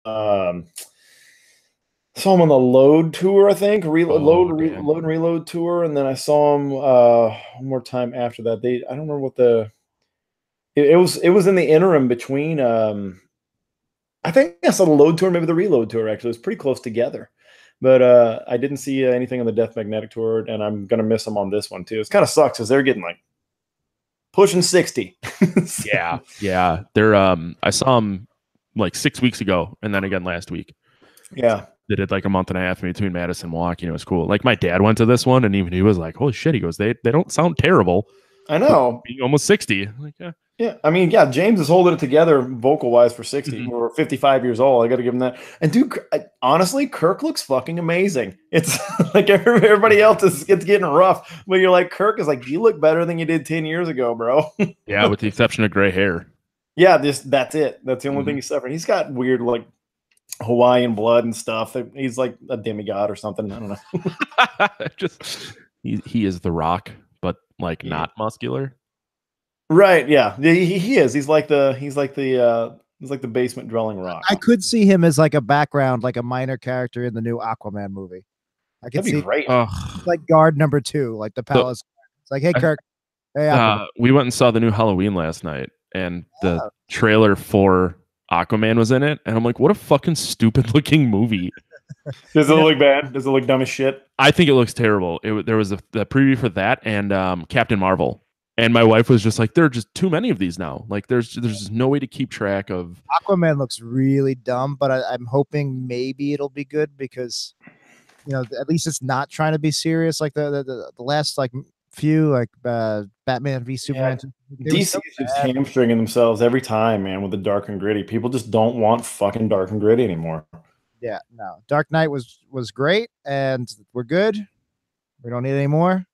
saw him on the Load tour, I think, Damn. Load and Reload tour, and then I saw him one more time after that. I don't remember what it was in the interim between. I think I saw the Load tour, maybe the Reload tour. Actually, it was pretty close together, but I didn't see anything on the Death Magnetic tour, and I'm gonna miss them on this one too. It kind of sucks because they're getting like pushing 60. Yeah. They're I saw them like 6 weeks ago, and then again last week. Yeah. They did like a month and a half in between Madison and Milwaukee, and it was cool. Like my dad went to this one, and even he was like, "Holy shit!" He goes, "They don't sound terrible." I know. Being almost 60. Like, yeah. Yeah, I mean, yeah, James is holding it together vocal wise for 60 or 55 years old. I got to give him that. And dude, honestly, Kirk looks fucking amazing. It's like everybody else it's getting rough, but you're like, Kirk is like, you look better than you did 10 years ago, bro. Yeah, with the exception of gray hair. Yeah, that's it. That's the only thing he's suffering. He's got weird like Hawaiian blood and stuff. He's like a demigod or something. I don't know. Just he is the Rock, but like not muscular. Right? Yeah, he is. He's like the basement dwelling Rock. I could see him as like a background, like a minor character in the new Aquaman movie. I could That'd be great. Like guard number 2, like the palace. It's like, hey Kirk. Hey, we went and saw the new Halloween last night, and the trailer for Aquaman was in it, and I'm like, what a fucking stupid looking movie. Does it look bad? Does it look dumb as shit? I think it looks terrible. There was the preview for that and Captain Marvel. And my wife was just like, there are just too many of these now. Like, there's just no way to keep track of. Aquaman looks really dumb, but I'm hoping maybe it'll be good because, you know, at least it's not trying to be serious like the last like few like Batman v Superman. Yeah. DC is just hamstringing themselves every time, man, with the dark and gritty. People just don't want fucking dark and gritty anymore. Yeah, no. Dark Knight was great, and we're good. We don't need any more.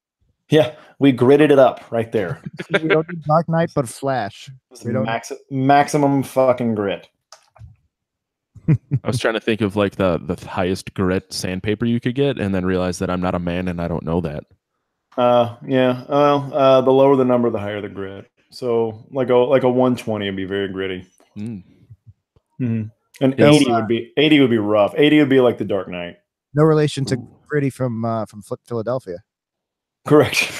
Yeah, we gritted it up right there. We don't need Dark Knight, but Flash. We don't maximum fucking grit. I was trying to think of like the highest grit sandpaper you could get, and then realize that I'm not a man and I don't know that. Yeah. Well, the lower the number, the higher the grit. So like a 120 would be very gritty. And 80 would be rough. 80 would be like the Dark Knight. No relation to Gritty from Philadelphia. Correct.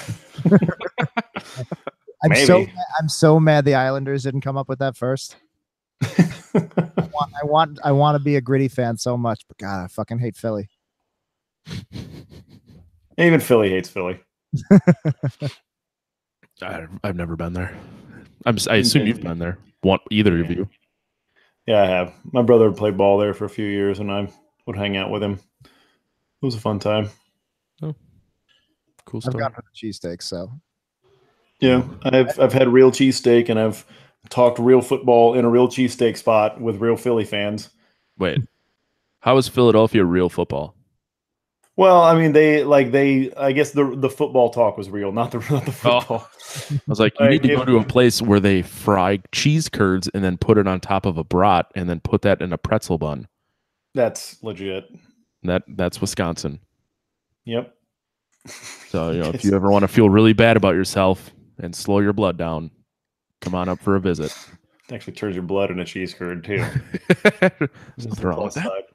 I'm so mad the Islanders didn't come up with that first. I want to be a Gritty fan so much, but God, I fucking hate Philly. Even Philly hates Philly. I've never been there. I assume you've been there. Either of you? Yeah, I have. My brother played ball there for a few years, and I would hang out with him. It was a fun time. Oh, cool stuff. I've gone for the cheesesteak, so yeah, I've had real cheesesteak, and I've talked real football in a real cheesesteak spot with real Philly fans. Wait, how is Philadelphia real football? Well, I mean, I guess the football talk was real, not the football. I was like, you need to go to a place where they fry cheese curds and then put it on top of a brat and then put that in a pretzel bun. That's legit. That's Wisconsin. Yep. So, if you ever want to feel really bad about yourself and slow your blood down, come on up for a visit. It actually turns your blood into cheese curd, too. There's nothing wrong with that.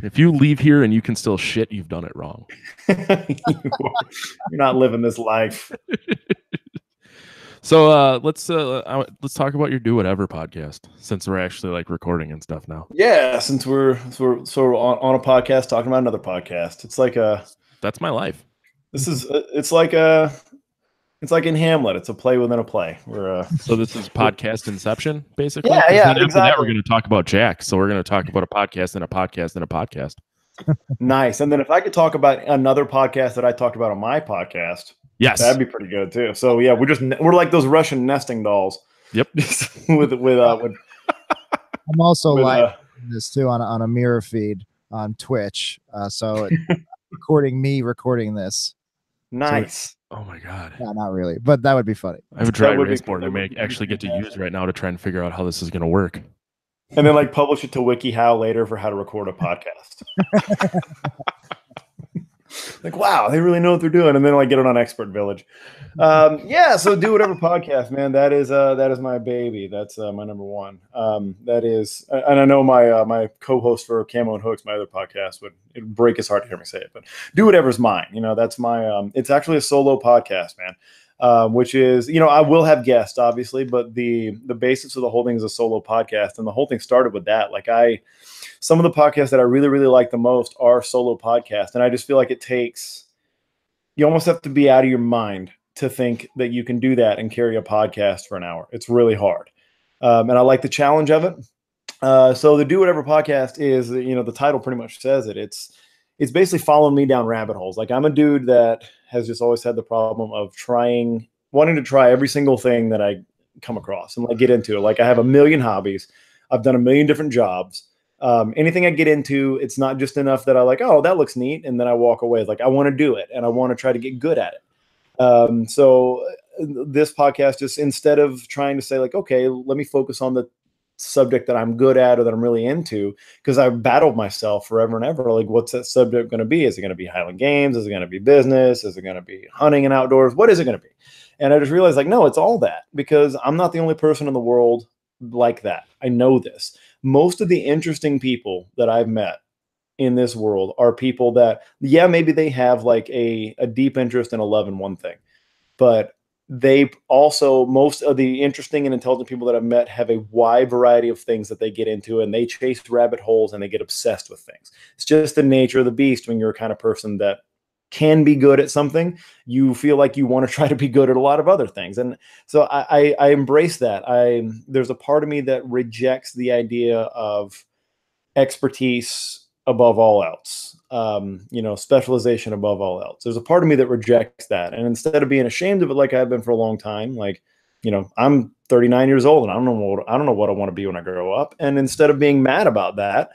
If you leave here and you can still shit, you've done it wrong. You're not living this life. So let's talk about your Do Whatever podcast, since we're actually like recording and stuff now. Yeah, since we're on a podcast talking about another podcast. It's like that's my life. It's like in Hamlet. It's a play within a play. So this is podcast inception, basically. Yeah, exactly. After that, we're going to talk about Jack. So we're going to talk about a podcast and a podcast and a podcast. Nice. And then if I could talk about another podcast that I talked about on my podcast, yes, that'd be pretty good too. So yeah, we're like those Russian nesting dolls. Yep. with I'm also live this too on a mirror feed on Twitch. So recording this. Nice. Oh my God. No, not really, but that would be funny. I have a dry erase board I actually get to use right now to try and figure out how this is going to work. And then like publish it to WikiHow later for how to record a podcast. Like, wow, they really know what they're doing. And then like get it on Expert Village. Yeah, so Do Whatever podcast, man. That is my baby. That's my number one. That is, and I know my co-host for Camo and Hooks, my other podcast, it'd break his heart to hear me say it, but Do Whatever's mine. That's my it's actually a solo podcast, man. Which is, I will have guests, obviously, but the basis of the whole thing is a solo podcast, and the whole thing started with that. Like some of the podcasts that I really, really like the most are solo podcasts, and I just feel like you almost have to be out of your mind to think that you can do that and carry a podcast for an hour. It's really hard, and I like the challenge of it. So the Do Whatever podcast is, the title pretty much says it. It's basically following me down rabbit holes. Like, I'm a dude that has just always had the problem of wanting to try every single thing that I come across and like get into it. Like, I have a million hobbies. I've done a million different jobs. Anything I get into, it's not just enough that I like, oh, that looks neat, and then I walk away. It's like, I want to do it, and I want to try to get good at it. So this podcast, just instead of trying to say like, okay, let me focus on the subject that I'm good at or that I'm really into, because I've battled myself forever and ever. Like, what's that subject going to be? Is it going to be Highland Games? Is it going to be business? Is it going to be hunting and outdoors? What is it going to be? And I just realized, like, no, it's all that, because I'm not the only person in the world like that. I know this. Most of the interesting people that I've met in this world are people that, yeah, maybe they have like a deep interest in a love in one thing, but they also, most of the interesting and intelligent people that I've met have a wide variety of things that they get into, and they chase rabbit holes and they get obsessed with things. It's just the nature of the beast. When you're a kind of person that can be good at something, you feel like you want to try to be good at a lot of other things. And so I embrace that. There's a part of me that rejects the idea of expertise above all else. Specialization above all else. There's a part of me that rejects that. And instead of being ashamed of it, like I've been for a long time, like, I'm 39 years old and I don't know what I want to be when I grow up. And instead of being mad about that,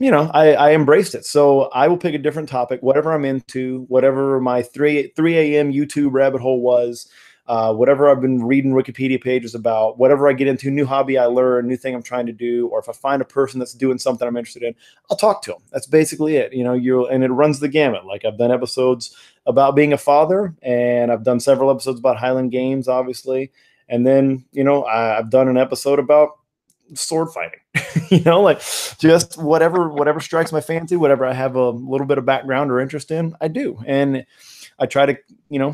I embraced it. So I will pick a different topic, whatever I'm into, whatever my 3 a.m. YouTube rabbit hole was, whatever I've been reading Wikipedia pages about, whatever I get into, new hobby I learn, new thing I'm trying to do, or if I find a person that's doing something I'm interested in, I'll talk to them. That's basically it. And it runs the gamut. Like, I've done episodes about being a father, and I've done several episodes about Highland Games, obviously. And then, I've done an episode about sword fighting, like just whatever strikes my fancy, whatever I have a little bit of background or interest in, I do. And I try to,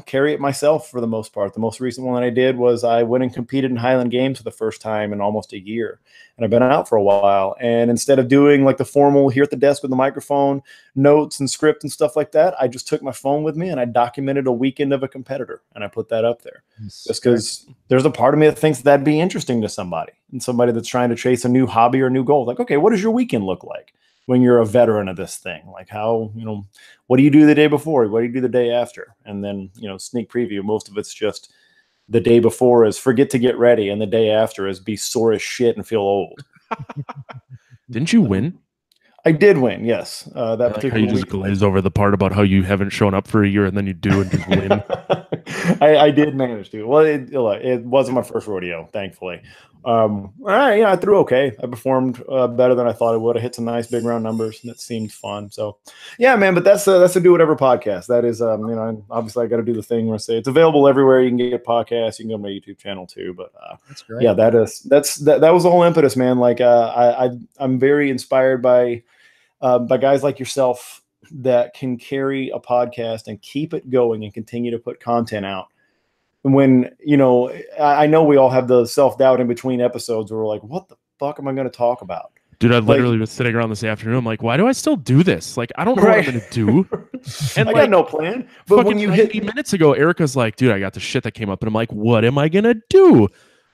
carry it myself for the most part. The most recent one that I did was I went and competed in Highland Games for the first time in almost a year. And I've been out for a while. And instead of doing like the formal here at the desk with the microphone, notes and script and stuff like that, I just took my phone with me and I documented a weekend of a competitor. And I put that up there just because there's a part of me that thinks that'd be interesting to somebody, and somebody that's trying to chase a new hobby or new goal. Like, okay, what does your weekend look like when you're a veteran of this thing? Like, how, what do you do the day before? What do you do the day after? And then, sneak preview, most of it's just the day before is forget to get ready, and the day after is be sore as shit and feel old. Didn't you win? I did win, yes. That like particular how you just glaze over the part about how you haven't shown up for a year and then you do and just win. I did manage to. Well, it wasn't my first rodeo, thankfully. I threw okay. I performed better than I thought I would. I hit some nice big round numbers, and it seemed fun. So, yeah, man. But that's a Do Whatever podcast. That is, obviously I got to do the thing where I say it's available everywhere. You can get podcasts. You can go to my YouTube channel too. But that's great. Yeah, that was the whole impetus, man. Like, I'm very inspired by guys like yourself that can carry a podcast and keep it going and continue to put content out. When, I know we all have the self-doubt in between episodes where we're like, what the fuck am I going to talk about? Dude, I literally was sitting around this afternoon. I'm like, why do I still do this? Like, I don't know what I'm going to do. And I got no plan. But when you 90 minutes ago, Erica's like, dude, I got the shit that came up. And I'm like, what am I going to do?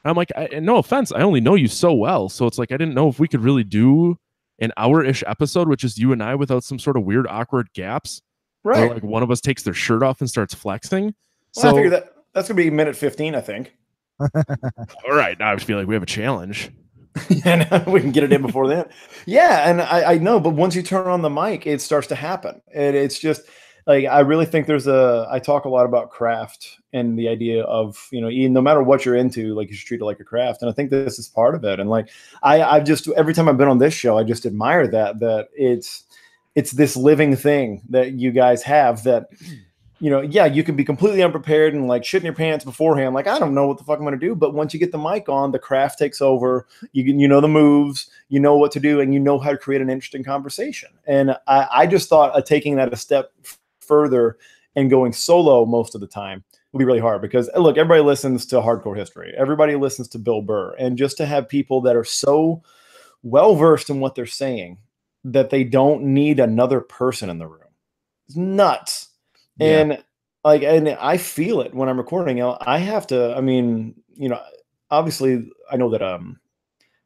I'm like, no offense, I only know you so well. So it's like, I didn't know if we could really do an hour-ish episode, which is you and I without some sort of weird, awkward gaps. Right. Or like one of us takes their shirt off and starts flexing. Well, I figure that's going to be minute 15, I think. All right. Now I feel like we have a challenge. And we can get it in before then. Yeah. And I know, but once you turn on the mic, it starts to happen. And it's just like, I really think I talk a lot about craft and the idea of, no matter what you're into, like, you should treat it like a craft. And I think this is part of it. And like, I've just, every time I've been on this show, I just admire that it's this living thing that you guys have that, yeah, you can be completely unprepared and like shit in your pants beforehand. Like, I don't know what the fuck I'm going to do. But once you get the mic on, the craft takes over. You know the moves, you know what to do, and you know how to create an interesting conversation. And I just thought of taking that a step further and going solo most of the time would be really hard, because look, everybody listens to Hardcore History. Everybody listens to Bill Burr. And just to have people that are so well-versed in what they're saying that they don't need another person in the room, it's nuts. Yeah. And I feel it when I'm recording. I have to, obviously I know that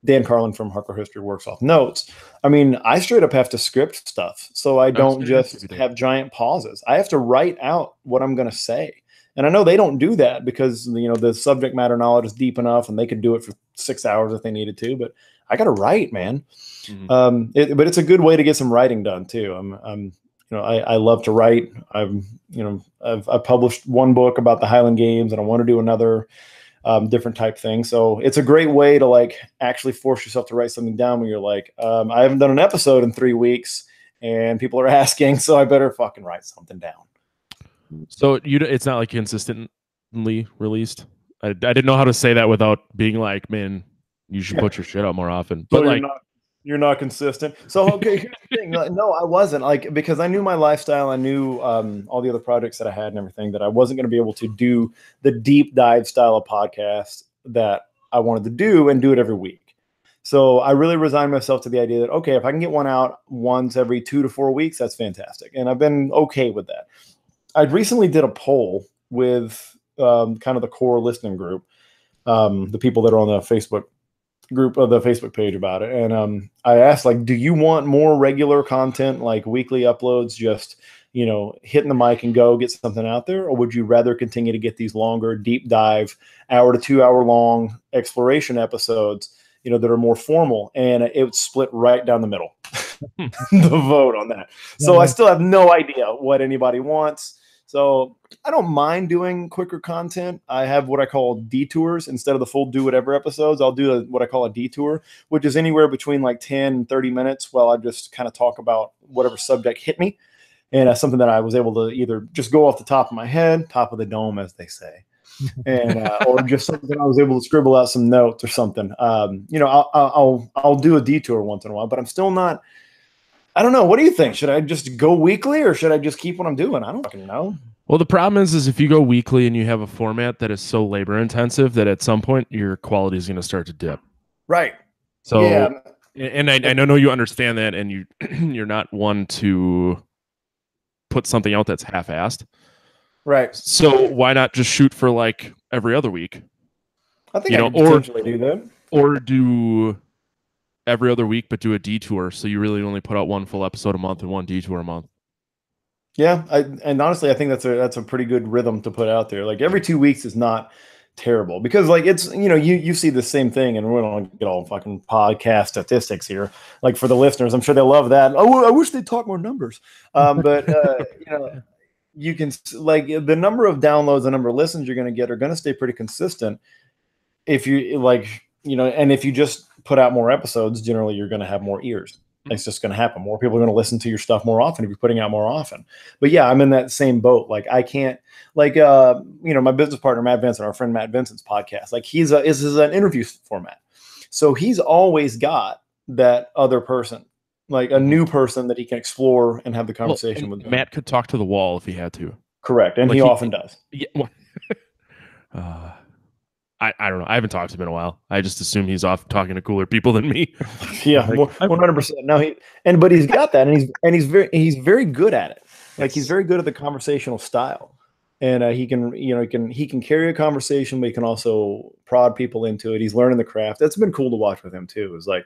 Dan Carlin from Hardcore History works off notes. I mean, I straight up have to script stuff, so I don't just have giant pauses. I have to write out what I'm going to say. And I know they don't do that because, the subject matter knowledge is deep enough and they could do it for 6 hours if they needed to, but I got to write, man. Mm-hmm. But it's a good way to get some writing done too. I love to write. I've published one book about the Highland Games, and I want to do another different type thing. So it's a great way to like actually force yourself to write something down when you're like, I haven't done an episode in 3 weeks and people are asking, so I better fucking write something down. So it's not like consistently released. I didn't know how to say that without being like, man, you should put your shit out more often. But so you're not consistent. So, okay, here's the thing. No, I wasn't, because I knew my lifestyle. I knew all the other projects that I had and everything, that I wasn't going to be able to do the deep dive style of podcast that I wanted to do and do it every week. So I really resigned myself to the idea that, okay, if I can get one out once every 2 to 4 weeks, that's fantastic. And I've been okay with that. I recently did a poll with kind of the core listening group, the people that are on the Facebook group of the Facebook page about it. And I asked, like, do you want more regular content, like weekly uploads, just, hitting the mic and go get something out there? Or would you rather continue to get these longer, deep dive, hour to 2 hour long exploration episodes, that are more formal? And it would split right down the middle, the vote on that. So I still have no idea what anybody wants. So I don't mind doing quicker content. I have what I call detours. Instead of the full do whatever episodes, I'll do what I call a detour, which is anywhere between like 10 and 30 minutes while I just kind of talk about whatever subject hit me. And something that I was able to either just go off the top of my head, top of the dome, as they say, and or just something I was able to scribble out some notes or something. I'll do a detour once in a while, but I'm still not. I don't know. What do you think? Should I just go weekly, or should I just keep what I'm doing? I don't fucking know. Well, the problem is if you go weekly and you have a format that is so labor intensive that at some point your quality is going to start to dip. Right. So, yeah. And I know you understand that, and you're not one to put something out that's half-assed. Right. So why not just shoot for like every other week? I think I could potentially do that. Or do every other week, but do a detour, so you really only put out one full episode a month and one detour a month. Yeah, and honestly, I think that's a pretty good rhythm to put out there. Like every 2 weeks is not terrible, because like it's you see the same thing, and we don't get all fucking podcast statistics here. Like for the listeners, I'm sure they love that. Oh, I wish they'd talk more numbers. But you can like the number of downloads, the number of listens you're going to get are going to stay pretty consistent if you and if you just put out more episodes, generally you're going to have more ears. It's just going to happen. More people are going to listen to your stuff more often if you're putting out more often. But yeah, I'm in that same boat. Like I can't, like my business partner Matt Vincent, our friend Matt Vincent's podcast. Like this is an interview format, so he's always got that other person, like a new person that he can explore and have the conversation with. Matt could talk to the wall if he had to. Correct, and like he often does. Yeah. I don't know. I haven't talked to him in a while. I just assume he's off talking to cooler people than me. Yeah, 100%. No, but he's got that, and he's very good at it. Like he's very good at the conversational style, and he can carry a conversation, but he can also prod people into it. He's learning the craft. That's been cool to watch with him too. Is like,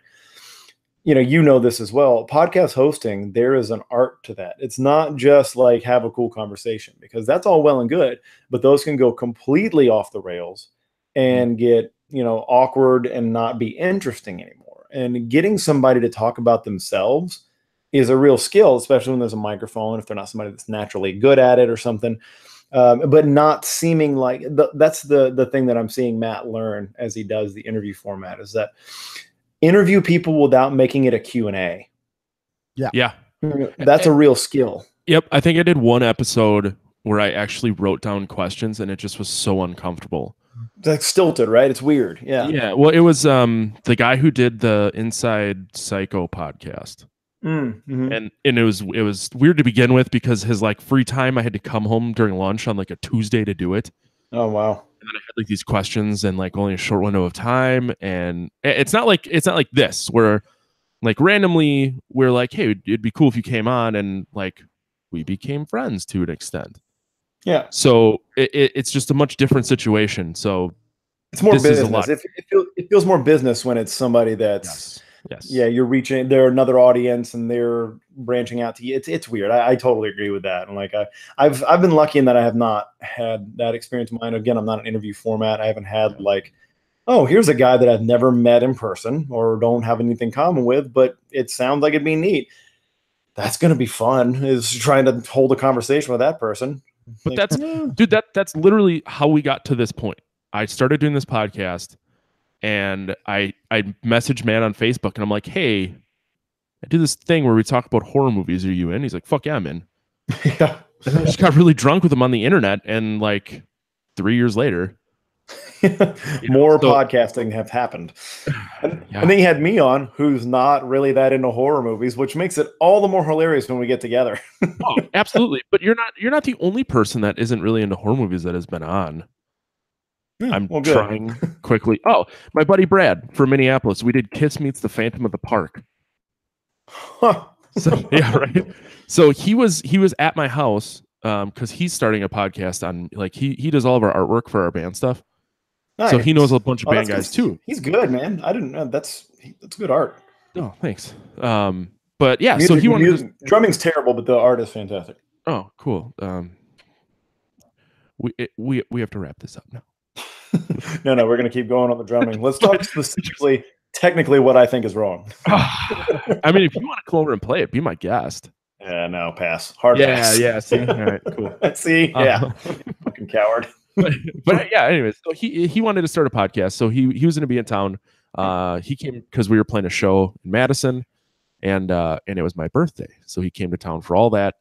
this as well. Podcast hosting, there is an art to that. It's not just like have a cool conversation, because that's all well and good, but those can go completely off the rails and get awkward and not be interesting anymore. And getting somebody to talk about themselves is a real skill, especially when there's a microphone, if they're not somebody that's naturally good at it or something, but not seeming like that's the thing that I'm seeing Matt learn as he does the interview format, is that interview people without making it a Q&A. Yeah. That's a real skill. Yep, I think I did one episode where I actually wrote down questions, and it just was so uncomfortable. It's like stilted, right? It's weird. Yeah. Yeah. Well, it was the guy who did the Inside Psycho podcast. Mm-hmm. And it was weird to begin with because his like free time, I had to come home during lunch on like a Tuesday to do it. Oh wow. And then I had like these questions and like only a short window of time. And it's not like this where like randomly we're like, hey, it'd be cool if you came on, and like we became friends to an extent. Yeah. So it's just a much different situation. So it's more business. A lot. It feels more business when it's somebody that's yes. Yeah, you're reaching. They're another audience, and they're branching out to you. It's weird. I totally agree with that. And like I've been lucky in that I have not had that experience of mine. Again, I'm not an interview format. I haven't had like, oh, here's a guy that I've never met in person or don't have anything common with, but it sounds like it'd be neat. That's gonna be fun. Is trying to hold a conversation with that person. But that's dude. That's literally how we got to this point. I started doing this podcast. And I messaged man on Facebook, and I'm like, hey, I do this thing where we talk about horror movies. Are you in? He's like, fuck yeah, I'm in. Yeah. And I just got really drunk with him on the internet, and like 3 years later, more podcasting have happened. And then he had me on, who's not really that into horror movies, which makes it all the more hilarious when we get together. Oh, absolutely. But you're not the only person that isn't really into horror movies that has been on. Yeah, I'm trying quickly. Oh, my buddy Brad from Minneapolis. We did Kiss Meets the Phantom of the Park. Huh. So, yeah, right. So he was at my house because he's starting a podcast on like he does all of our artwork for our band stuff. Nice. So he knows a bunch of band guys too. He's good, man. I didn't know that's good art. Oh, thanks. But yeah, so he wanted drumming's terrible, but the art is fantastic. Oh, cool. We have to wrap this up now. No, we're going to keep going on the drumming. Let's talk specifically, technically, what I think is wrong. I mean, if you want to come over and play it, be my guest. Yeah, no, pass. Hard pass. Yeah, see? All right, cool. See? Yeah. Fucking coward. But yeah, anyways, so he wanted to start a podcast, so he was going to be in town. He came because we were playing a show in Madison, and it was my birthday, so he came to town for all that.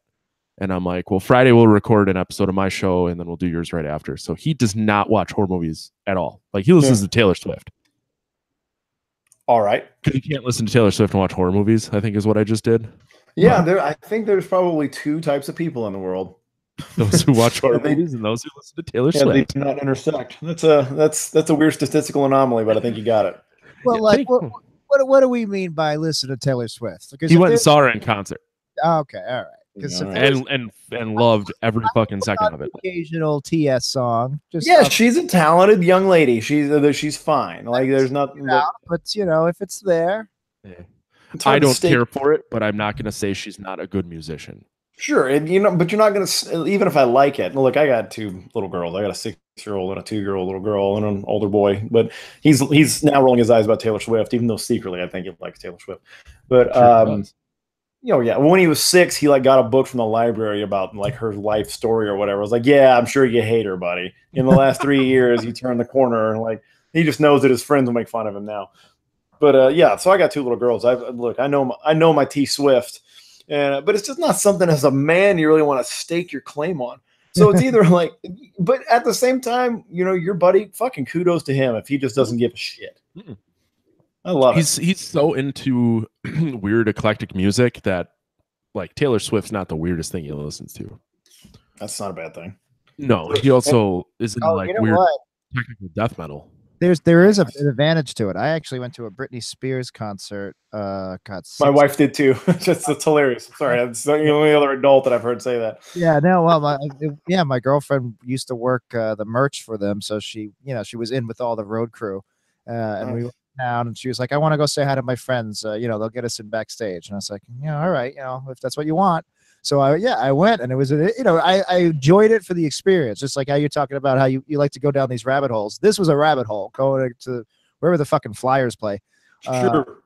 And I'm like, well, Friday we'll record an episode of my show, and then we'll do yours right after. So he does not watch horror movies at all. Like he listens to Taylor Swift. All right. Because you can't listen to Taylor Swift and watch horror movies, I think is what I just did. Yeah, I think there's probably two types of people in the world. Those who watch horror movies and those who listen to Taylor Swift. They do not intersect. That's a weird statistical anomaly, but I think you got it. Well, like what do we mean by listen to Taylor Swift? Because he went and saw her in concert. Okay, all right. And loved every fucking second of it. Occasional TS song. She's a talented young lady. She's fine. Like there's nothing. But you know, if it's there, I don't care for it. But I'm not going to say she's not a good musician. Sure, and but you're not going to. Even if I like it, look, I got two little girls. I got a 6-year-old and a 2-year-old little girl and an older boy. But he's now rolling his eyes about Taylor Swift, even though secretly I think he likes Taylor Swift. But when he was 6, he like got a book from the library about like her life story or whatever. I was like, yeah, I'm sure you hate her, buddy. In the last 3 years, you turned the corner, and like he just knows that his friends will make fun of him now. But so I got 2 little girls. I know my T Swift, but it's just not something as a man you really want to stake your claim on. So it's either like, but at the same time, your buddy, fucking kudos to him if he just doesn't give a shit. Mm-mm. I love it. He's so into weird eclectic music that like Taylor Swift's not the weirdest thing he listens to. That's not a bad thing. No, he also is into like weird technical death metal. There is an advantage to it. I actually went to a Britney Spears concert. My wife did too. It's hilarious. Sorry, that's the only other adult that I've heard say that. Yeah, no, well, my girlfriend used to work the merch for them, so she was in with all the road crew, and we went down, and she was like, "I want to go say hi to my friends. They'll get us in backstage." And I was like, "Yeah, all right, if that's what you want." So I went, and it was, I enjoyed it for the experience. Just like how you're talking about how you like to go down these rabbit holes. This was a rabbit hole going to wherever the fucking Flyers play. Sure.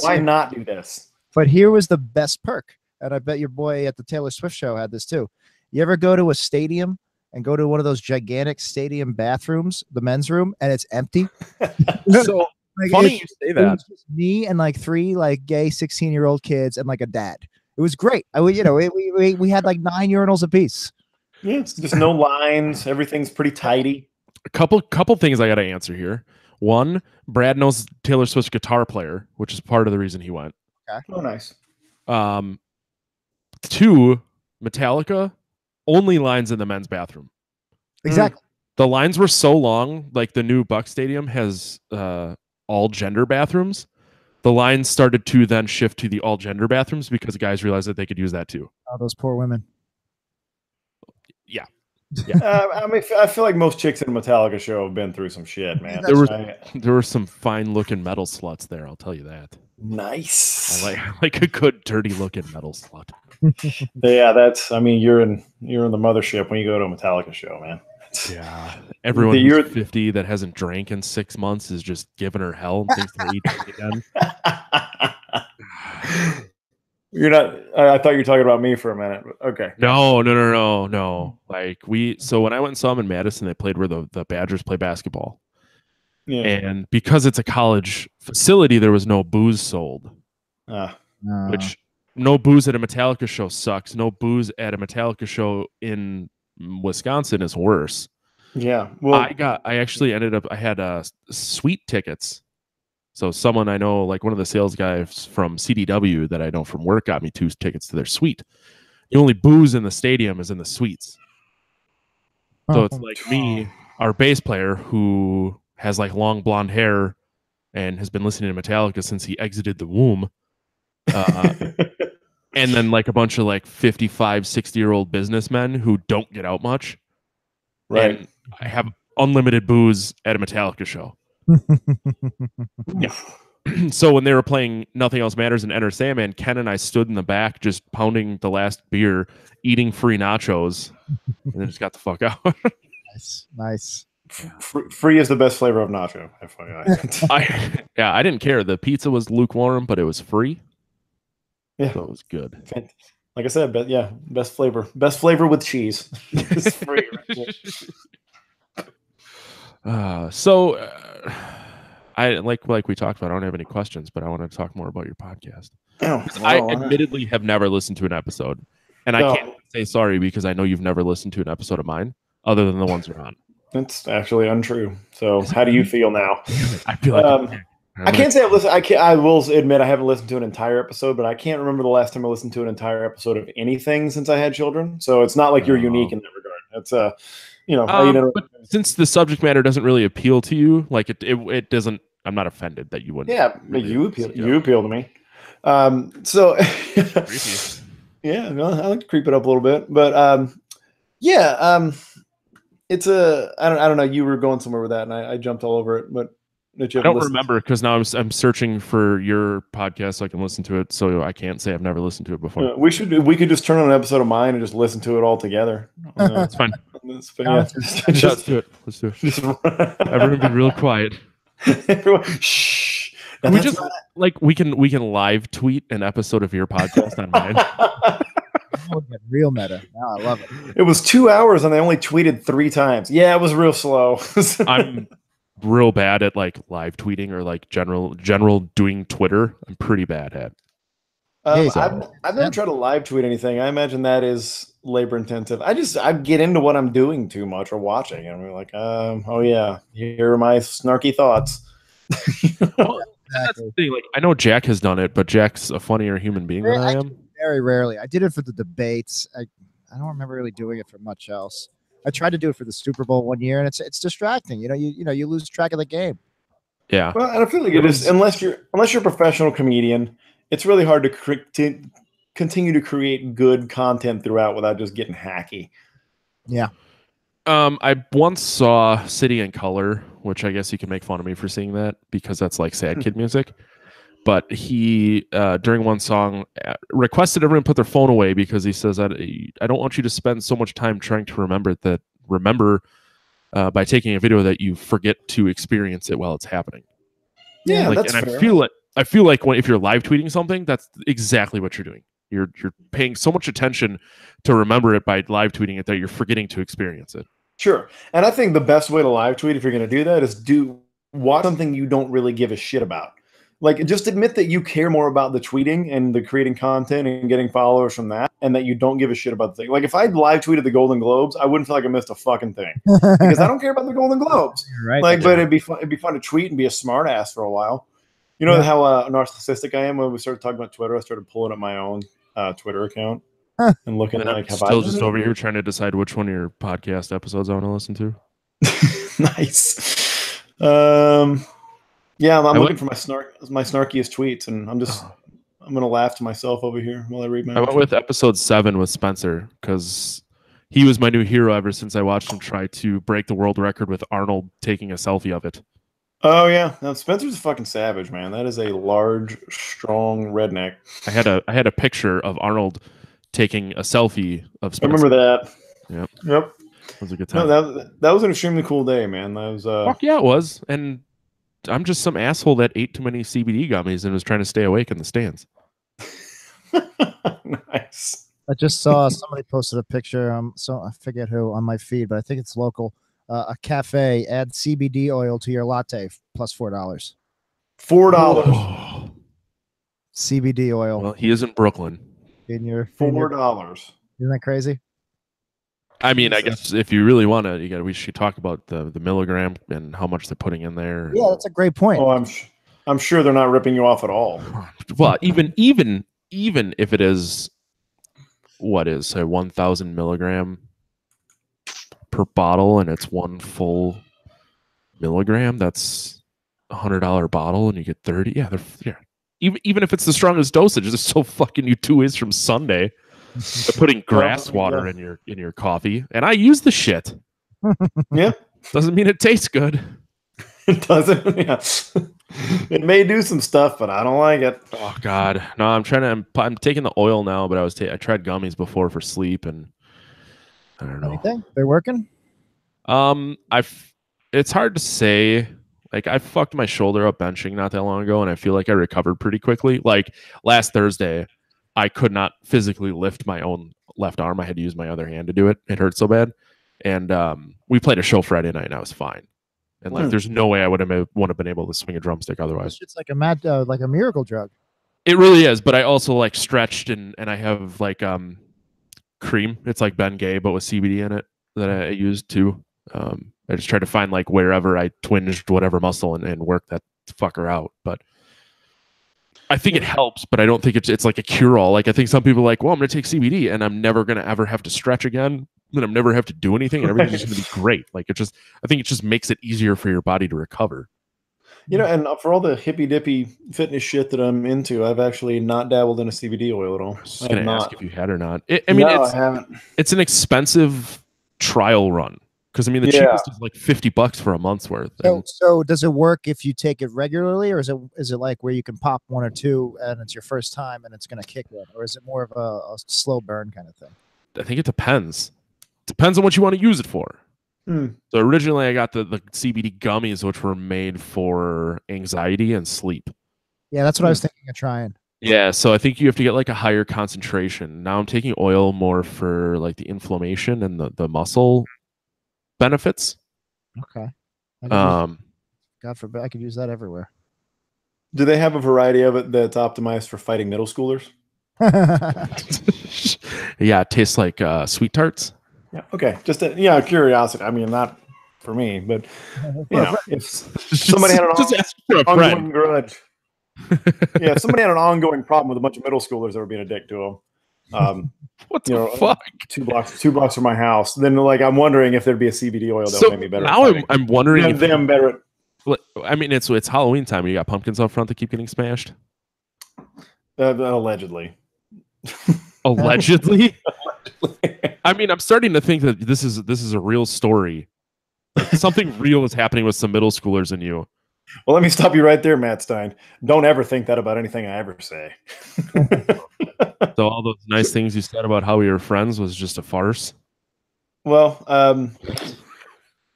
Why not do this? But here was the best perk. And I bet your boy at the Taylor Swift show had this too. You ever go to a stadium and go to one of those gigantic stadium bathrooms, the men's room, and it's empty? So funny you say that. It's just me and like 3 like gay 16-year-old kids and like a dad. It was great. We had like 9 urinals apiece. Yeah, it's just no lines. Everything's pretty tidy. A couple things I got to answer here. One, Brad knows Taylor Swift's guitar player, which is part of the reason he went. Okay. Oh, nice. Two, Metallica only lines in the men's bathroom. Exactly. The lines were so long, like the new Buck Stadium has all gender bathrooms. The lines started to then shift to the all gender bathrooms because guys realized that they could use that too. Oh, those poor women. Yeah. I mean, I feel like most chicks in a Metallica show have been through some shit, man. There were some fine looking metal sluts there. I'll tell you that. Nice. I like a good dirty looking metal slut. Yeah, that's. I mean, you're in the mothership when you go to a Metallica show, man. Yeah, everyone who's 50 that hasn't drank in 6 months is just giving her hell and thinks they're eating again. You're not. I thought you were talking about me for a minute. Okay. No. Like so when I went and saw them in Madison, they played where the Badgers play basketball. Yeah. And because it's a college facility, there was no booze sold. Which no booze at a Metallica show sucks. No booze at a Metallica show in Wisconsin is worse. Yeah. Well, I actually ended up. I had suite tickets. So someone I know, like one of the sales guys from CDW that I know from work, got me 2 tickets to their suite. The only booze in the stadium is in the suites. So it's like me, our bass player, who has like long blonde hair and has been listening to Metallica since he exited the womb. And then like a bunch of like 55, 60-year-old businessmen who don't get out much. Right. And I have unlimited booze at a Metallica show. Yeah. So when they were playing Nothing Else Matters and Enter Sandman, Ken and I stood in the back just pounding the last beer, eating free nachos, and then just got the fuck out. Nice. Free is the best flavor of nacho. FYI. I didn't care. The pizza was lukewarm, but it was free. Yeah. So it was good. Like I said, best flavor. Best flavor with cheese. It's free. I like we talked about. I don't have any questions, but I want to talk more about your podcast. I admittedly have never listened to an episode, and I can't say sorry because I know you've never listened to an episode of mine other than the ones you're on. That's actually untrue. So how do you feel now? I feel like I can't say I've listened. I will admit I haven't listened to an entire episode, but I can't remember the last time I listened to an entire episode of anything since I had children. So it's not like you're unique in that regard. It's but since the subject matter doesn't really appeal to you, like it doesn't. I'm not offended that you wouldn't. Yeah, really you appeal. You appeal to me. So yeah, well, I like to creep it up a little bit, but it's I don't know. You were going somewhere with that, and I jumped all over it, but. I don't remember because now I'm searching for your podcast so I can listen to it. So I can't say I've never listened to it before. We could just turn on an episode of mine and just listen to it all together. That's fine. Let's do it. Let's do it. Everyone be real quiet. Everyone, shh. We can live tweet an episode of your podcast on mine. Real meta. Now I love it. It was 2 hours and they only tweeted 3 times. Yeah, it was real slow. I'm real bad at like live tweeting or like general doing Twitter. I'm pretty bad at. I've never tried to live tweet anything. I imagine that is labor intensive. I get into what I'm doing too much or watching, and I'm like, oh yeah, here are my snarky thoughts. Well, that's the thing. Like, I know Jack has done it, but Jack's a funnier human being than I am. Very rarely. I did it for the debates. I don't remember really doing it for much else. I tried to do it for the Super Bowl one year, and it's distracting. You lose track of the game. Yeah. Well, and I feel like it is unless you're a professional comedian, it's really hard to continue to create good content throughout without just getting hacky. Yeah. I once saw City and Color, which I guess you can make fun of me for seeing that because that's like sad kid music. But he, during one song, requested everyone put their phone away because he says, I don't want you to spend so much time trying to remember by taking a video that you forget to experience it while it's happening. Yeah, that's fair. I feel like if you're live tweeting something, that's exactly what you're doing. You're paying so much attention to remember it by live tweeting it that you're forgetting to experience it. Sure. And I think the best way to live tweet, if you're going to do that, is watch something you don't really give a shit about. Like, just admit that you care more about the tweeting and the creating content and getting followers from that, and that you don't give a shit about the thing. Like, if I live tweeted the Golden Globes, I wouldn't feel like I missed a fucking thing because I don't care about the Golden Globes. Right. Like, but it'd be fun. It'd be fun to tweet and be a smart ass for a while. You know how narcissistic I am. When we started talking about Twitter, I started pulling up my own Twitter account and looking And like, I'm have still I just over here trying to decide which one of your podcast episodes I want to listen to. Nice. Yeah, I'm looking for my snarkiest tweets, and I'm gonna laugh to myself over here while I read my. I went with episode 7 with Spencer because he was my new hero ever since I watched him try to break the world record with Arnold taking a selfie of it. Oh yeah, now Spencer's a fucking savage, man. That is a large, strong redneck. I had a picture of Arnold taking a selfie of Spencer. I remember that. Yep. It was a good time. No, that was an extremely cool day, man. That was fuck yeah, it was. And I'm just some asshole that ate too many CBD gummies and was trying to stay awake in the stands. Nice. I just saw somebody posted a picture. So I forget who on my feed, but I think it's local. A cafe, add CBD oil to your latte plus $4. $4. CBD oil. Well, he is in Brooklyn. In your $4. Isn't that crazy? I mean, I guess if you really want to, we should talk about the milligram and how much they're putting in there. Yeah, that's a great point. Oh, I'm sure they're not ripping you off at all. Well, even if it is, what is a 1,000 milligram per bottle, and it's one full milligram, that's $100 bottle, and you get 30. Yeah, even if it's the strongest dosage, it's so fucking you 2 ways from Sunday. They're putting grass water in your coffee, and I use the shit. Yeah, doesn't mean it tastes good. It doesn't. Yeah. It may do some stuff, but I don't like it. Oh God, no! I'm taking the oil now, but I tried gummies before for sleep, and I don't know. Anything? They're working. It's hard to say. Like, I fucked my shoulder up benching not that long ago, and I feel like I recovered pretty quickly. Like last Thursday, I could not physically lift my own left arm. I had to use my other hand to do it. It hurt so bad. And we played a show Friday night, and I was fine. And like, there's no way I would have been able to swing a drumstick otherwise. It's like a miracle drug. It really is. But I also like stretched and I have like cream. It's like Ben Gay, but with CBD in it that I used too. I just tried to find like wherever I twinged whatever muscle and work that fucker out. But I think it helps, but I don't think it's like a cure-all. Like, I think some people are like, well, I'm going to take CBD and I'm never going to ever have to stretch again. And I'm never have to do anything. And everything's just going to be great. Like, I think it just makes it easier for your body to recover. You know, and for all the hippy dippy fitness shit that I'm into, I've actually not dabbled in a CBD oil at all. I was just going to ask if you had or not. I haven't. It's an expensive trial run. Because I mean, the cheapest is like $50 for a month's worth. So does it work if you take it regularly, or is it like where you can pop 1 or 2 and it's your first time and it's going to kick in, or is it more of a slow burn kind of thing? I think it depends. Depends on what you want to use it for. So originally, I got the CBD gummies, which were made for anxiety and sleep. Yeah, that's what I was thinking of trying. Yeah, so I think you have to get like a higher concentration. Now I'm taking oil more for like the inflammation and the muscle benefits. Okay. God forbid I could use that everywhere. Do they have a variety of it that's optimized for fighting middle schoolers? Yeah, it tastes like sweet tarts. Yeah. Okay. Just curiosity. I mean, not for me, but if somebody had an ongoing grudge. Yeah, if somebody had an ongoing problem with a bunch of middle schoolers that were being a dick to them. What the fuck? 2 blocks from my house. Then, like, I'm wondering if there'd be a CBD oil that would make me better. Now I'm wondering if them better. I mean, it's Halloween time. You got pumpkins out front that keep getting smashed. Allegedly. Allegedly. I mean, I'm starting to think that this is a real story. Like, something real is happening with some middle schoolers in you. Well, let me stop you right there, Matt Stein. Don't ever think that about anything I ever say. So all those nice things you said about how we were friends was just a farce? Well,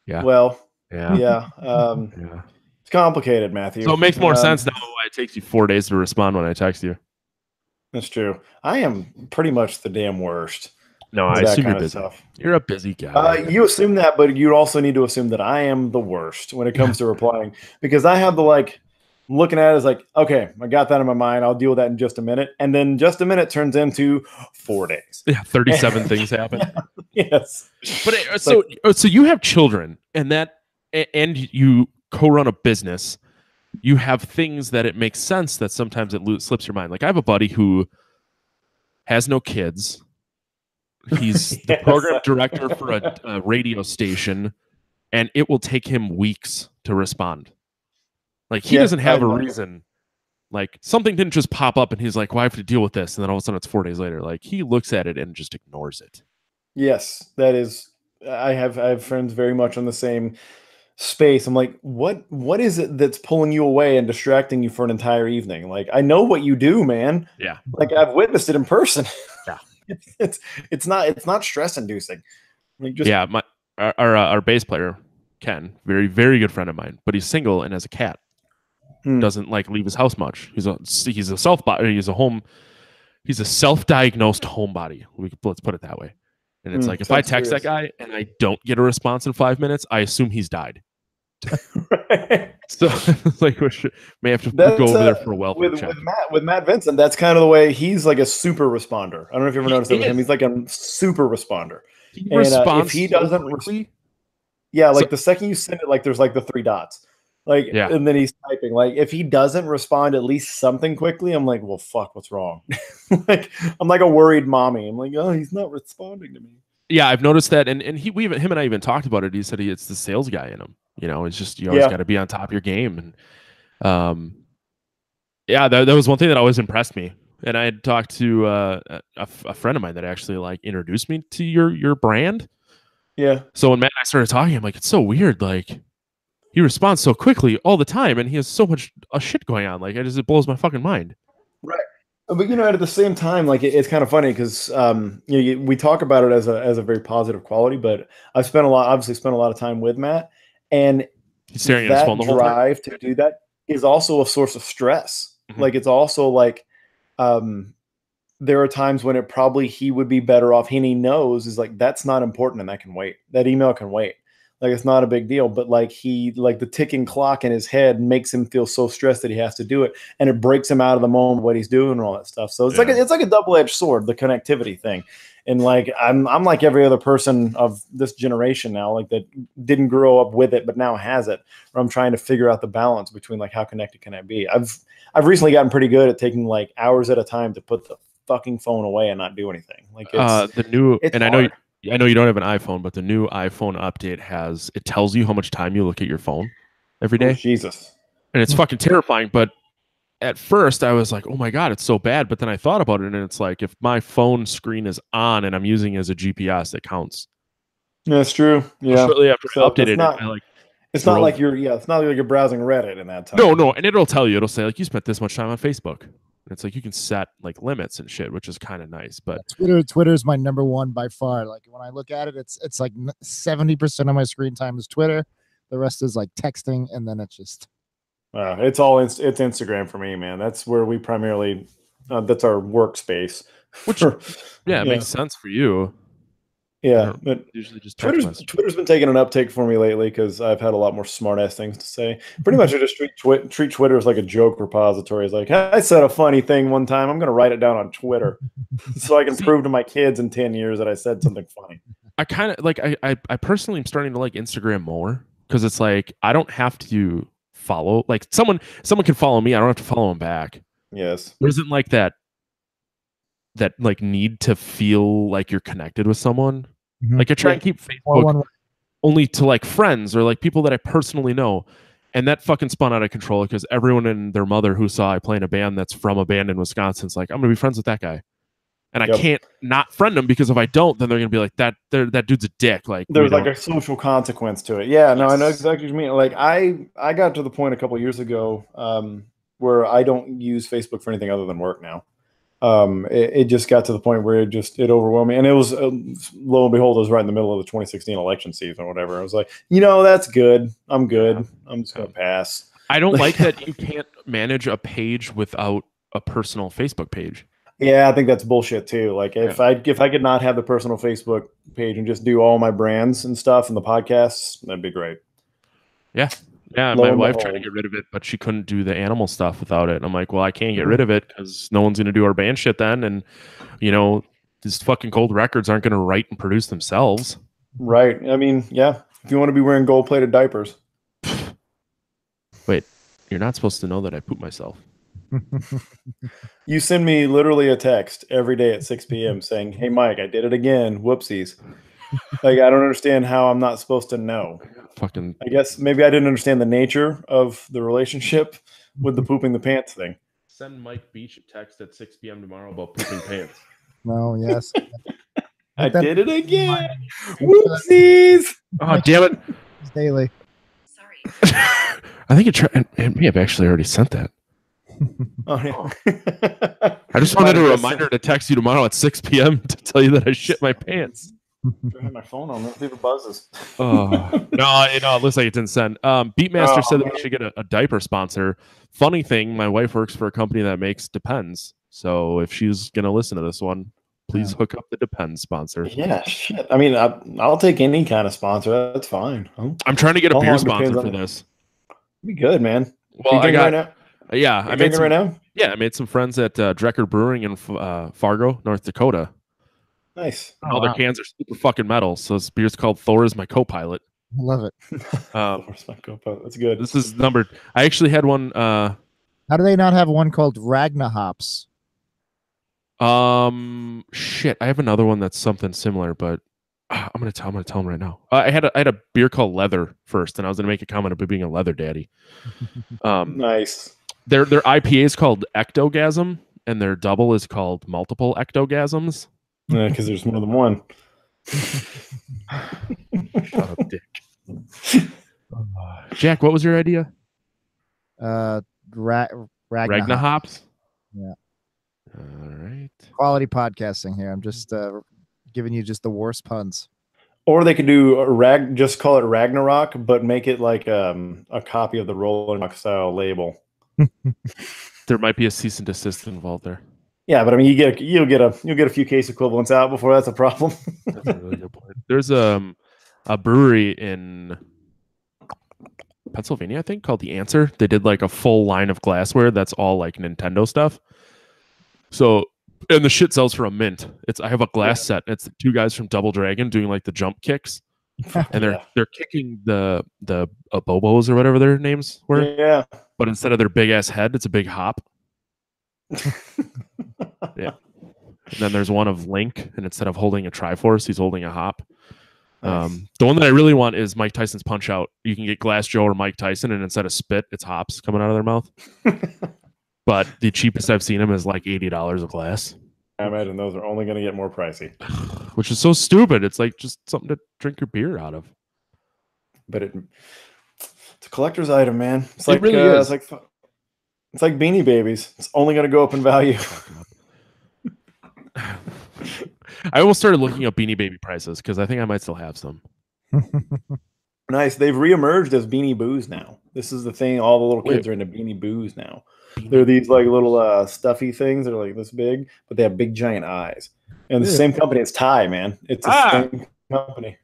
yeah. Well, yeah. It's complicated, Matthew. So it makes more sense now why it takes you 4 days to respond when I text you. That's true. I am pretty much the damn worst. No, I assume you're busy. You're a busy guy. You assume that, but you also need to assume that I am the worst when it comes to replying, because I have the I'm looking at it as like, okay, I got that in my mind. I'll deal with that in just a minute. And then just a minute turns into 4 days. Yeah, 37 things happen. Yes. But so you have children, and you co-run a business. You have things that it makes sense that sometimes it slips your mind. Like I have a buddy who has no kids. He's the program director for a radio station, and it will take him weeks to respond. Like he doesn't have a reason. Like something didn't just pop up and he's like, well, I have to deal with this. And then all of a sudden it's 4 days later. Like he looks at it and just ignores it. Yes, that is. I have friends very much on the same space. I'm like, what is it that's pulling you away and distracting you for an entire evening? Like, I know what you do, man. Yeah. Like I've witnessed it in person. Yeah. it's not stress inducing. Like yeah, our bass player, Ken, very, very good friend of mine, but he's single and has a cat. Doesn't like leave his house much. He's a self-diagnosed homebody. Let's put it that way. And it's like if I text that guy and I don't get a response in 5 minutes, I assume he's died. So like we may have to go over there for a welfare check. With Matt Vincent, that's kind of the way he's like a super responder. I don't know if you ever noticed that with him. He's like a super responder. He responds if he doesn't quickly. The second you send it, like there's like the 3 dots. Like, and then he's typing. Like, if he doesn't respond at least something quickly, I'm like, well, fuck, what's wrong? Like, I'm like a worried mommy. I'm like, oh, he's not responding to me. Yeah, I've noticed that, and him and I even talked about it. He said it's the sales guy in him. You know, it's just you always got to be on top of your game, and that was one thing that always impressed me. And I had talked to a friend of mine that actually like introduced me to your brand. Yeah. So when Matt and I started talking, I'm like, it's so weird, like. He responds so quickly all the time, and he has so much shit going on. Like, it blows my fucking mind. Right, but at the same time, like it's kind of funny because we talk about it as a very positive quality. But I've spent a lot of time with Matt, and he's staring at his phone the whole time. Drive to do that is also a source of stress. Mm-hmm. Like it's also like there are times when it probably he would be better off. And he knows is like that's not important, and that can wait. That email can wait. Like it's not a big deal, but like the ticking clock in his head makes him feel so stressed that he has to do it, and it breaks him out of the moment what he's doing and all that stuff. So it's like a double-edged sword, the connectivity thing. And like I'm like every other person of this generation now, like that didn't grow up with it but now has it. Where I'm trying to figure out the balance between like how connected can I be. I've recently gotten pretty good at taking like hours at a time to put the fucking phone away and not do anything. Like it's hard. I know you don't have an iPhone, but the new iPhone update tells you how much time you look at your phone every day. Oh, Jesus. And it's fucking terrifying. But at first I was like, oh my God, it's so bad. But then I thought about it, and it's like, if my phone screen is on and I'm using it as a GPS, it counts. That's true. Yeah. Shortly after I updated it's not like you're browsing Reddit in that time. No. And it'll tell you, it'll say like, you spent this much time on Facebook. It's like you can set like limits and shit, which is kind of nice. But Twitter is my number one by far. Like when I look at it, it's like 70% of my screen time is Twitter. The rest is like texting, and then it's just. It's Instagram for me, man. That's where we primarily. That's our workspace. Which it makes sense for you. Yeah, but usually just Twitter's been taking an uptake for me lately because I've had a lot more smart ass things to say. Pretty much, I just treat Twitter as like a joke repository. It's like, I said a funny thing one time. I'm going to write it down on Twitter so I can prove to my kids in 10 years that I said something funny. I kind of like. I personally am starting to like Instagram more because it's like I don't have to follow. Like someone can follow me. I don't have to follow them back. Yes, there isn't like that like need to feel like you're connected with someone. Mm-hmm. Like I try and keep Facebook only to like friends or like people that I personally know. And that fucking spun out of control because everyone and their mother who saw I play in a band that's from a band in Wisconsin is like, I'm going to be friends with that guy. And I can't not friend him because if I don't, then they're going to be like, that dude's a dick. Like there's like a social consequence to it. Yeah, no, I know exactly what you mean. Like I got to the point a couple of years ago where I don't use Facebook for anything other than work now. It just got to the point where it overwhelmed me, and it was lo and behold, it was right in the middle of the 2016 election season or whatever. I was like, that's good. I'm good. Yeah. I'm just gonna pass. I don't like that you can't manage a page without a personal Facebook page. Yeah, I think that's bullshit too. Like if I could not have the personal Facebook page and just do all my brands and stuff and the podcasts, that'd be great. Yeah, Yeah, Lo my and wife tried to behold. get rid of it, but she couldn't do the animal stuff without it. And I'm like, well, I can't get rid of it because no one's going to do our band shit then. And, you know, these fucking gold records aren't going to write and produce themselves. Right. I mean, yeah. If you want to be wearing gold-plated diapers. Wait, you're not supposed to know that I poop myself. You send me literally a text every day at 6 p.m. saying, "Hey, Mike, I did it again. Whoopsies." Like, I don't understand how I'm not supposed to know. Fucking I guess maybe I didn't understand the nature of the relationship with the pooping the pants thing. send Mike Beech a text at 6 p.m. tomorrow about pooping pants. No, yes. I That- did it again. Make sure that- Whoopsies. Oh, damn it. It's daily. I think it may have actually already sent that. Oh, yeah. I just wanted a reminder to text you tomorrow at 6 p.m. to tell you that I shit my pants. I have my phone on. Let's see if it buzzes. Oh no, it looks like it didn't send. Beatmaster said that we should get a diaper sponsor. Funny thing, my wife works for a company that makes Depends. So if she's gonna listen to this one, please hook up the Depends sponsor. Yeah, shit. I mean, I'll take any kind of sponsor. That's fine. I'm trying to get a How beer long sponsor depends for on- this. Be good, man. Well, I got right now. yeah, Are I you made drinking some right now. yeah, I made some friends at Drecker Brewing in Fargo, North Dakota. Nice. All their cans are super fucking metal. So this beer's called Thor is my co-pilot. I love it. That's good. This is numbered. I actually had one. How do they not have one called Ragna Hops? Shit. I have another one that's something similar, but I'm gonna tell him right now. I had a beer called Leather first, and I was gonna make a comment about being a leather daddy. Nice. Their IPA is called Ectogasm, and their double is called Multiple Ectogasms. Yeah, because there's more than one. Shut up, dick. Jack, what was your idea? Ragna hops. Yeah. All right. Quality podcasting here. I'm just giving you just the worst puns. Or they could do just call it Ragnarok, but make it like a copy of the Rolling Rock style label. There might be a cease and desist involved there. Yeah, but I mean, you'll get a few case equivalents out before that's a problem. That's a really good point. There's a brewery in Pennsylvania, I think, called The Answer. They did like a full line of glassware that's all like Nintendo stuff. So, and the shit sells for a mint. I have a glass set. It's two guys from Double Dragon doing like the jump kicks, and they're kicking the Bobos or whatever their names were. Yeah. But instead of their big ass head, it's a big hop. Yeah. And then there's one of Link, and instead of holding a Triforce, he's holding a hop. Nice. The one that I really want is Mike Tyson's Punch Out. You can get Glass Joe or Mike Tyson, and instead of spit, it's hops coming out of their mouth. But the cheapest I've seen them is like $80 a glass. I imagine those are only going to get more pricey. Which is so stupid. It's like just something to drink your beer out of. But it's a collector's item, man. It's It like really is. it's like Beanie Babies. It's only going to go up in value. I almost started looking up Beanie Baby prices because I think I might still have some. Nice. They've reemerged as Beanie Boos now. This is the thing. All the little kids are into Beanie Boos now. They're these like little stuffy things. They're like this big, but they have big giant eyes. And the same company as Ty, man. It's the same company.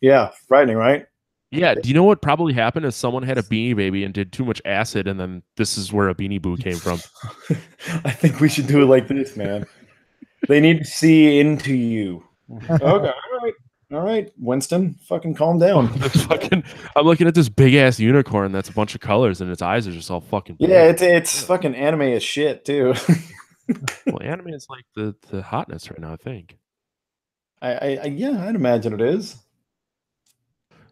Yeah, frightening, right? Yeah. Do you know what probably happened is someone had a Beanie Baby and did too much acid, and then this is where a Beanie Boo came from. I think we should do it like this, man. They need to see into you. Okay, all right, Winston, fucking calm down. I'm looking at this big ass unicorn that's a bunch of colors, and its eyes are just all fucking big. Yeah, it's fucking anime as shit too. Well, anime is like the hotness right now, I think. I'd imagine it is.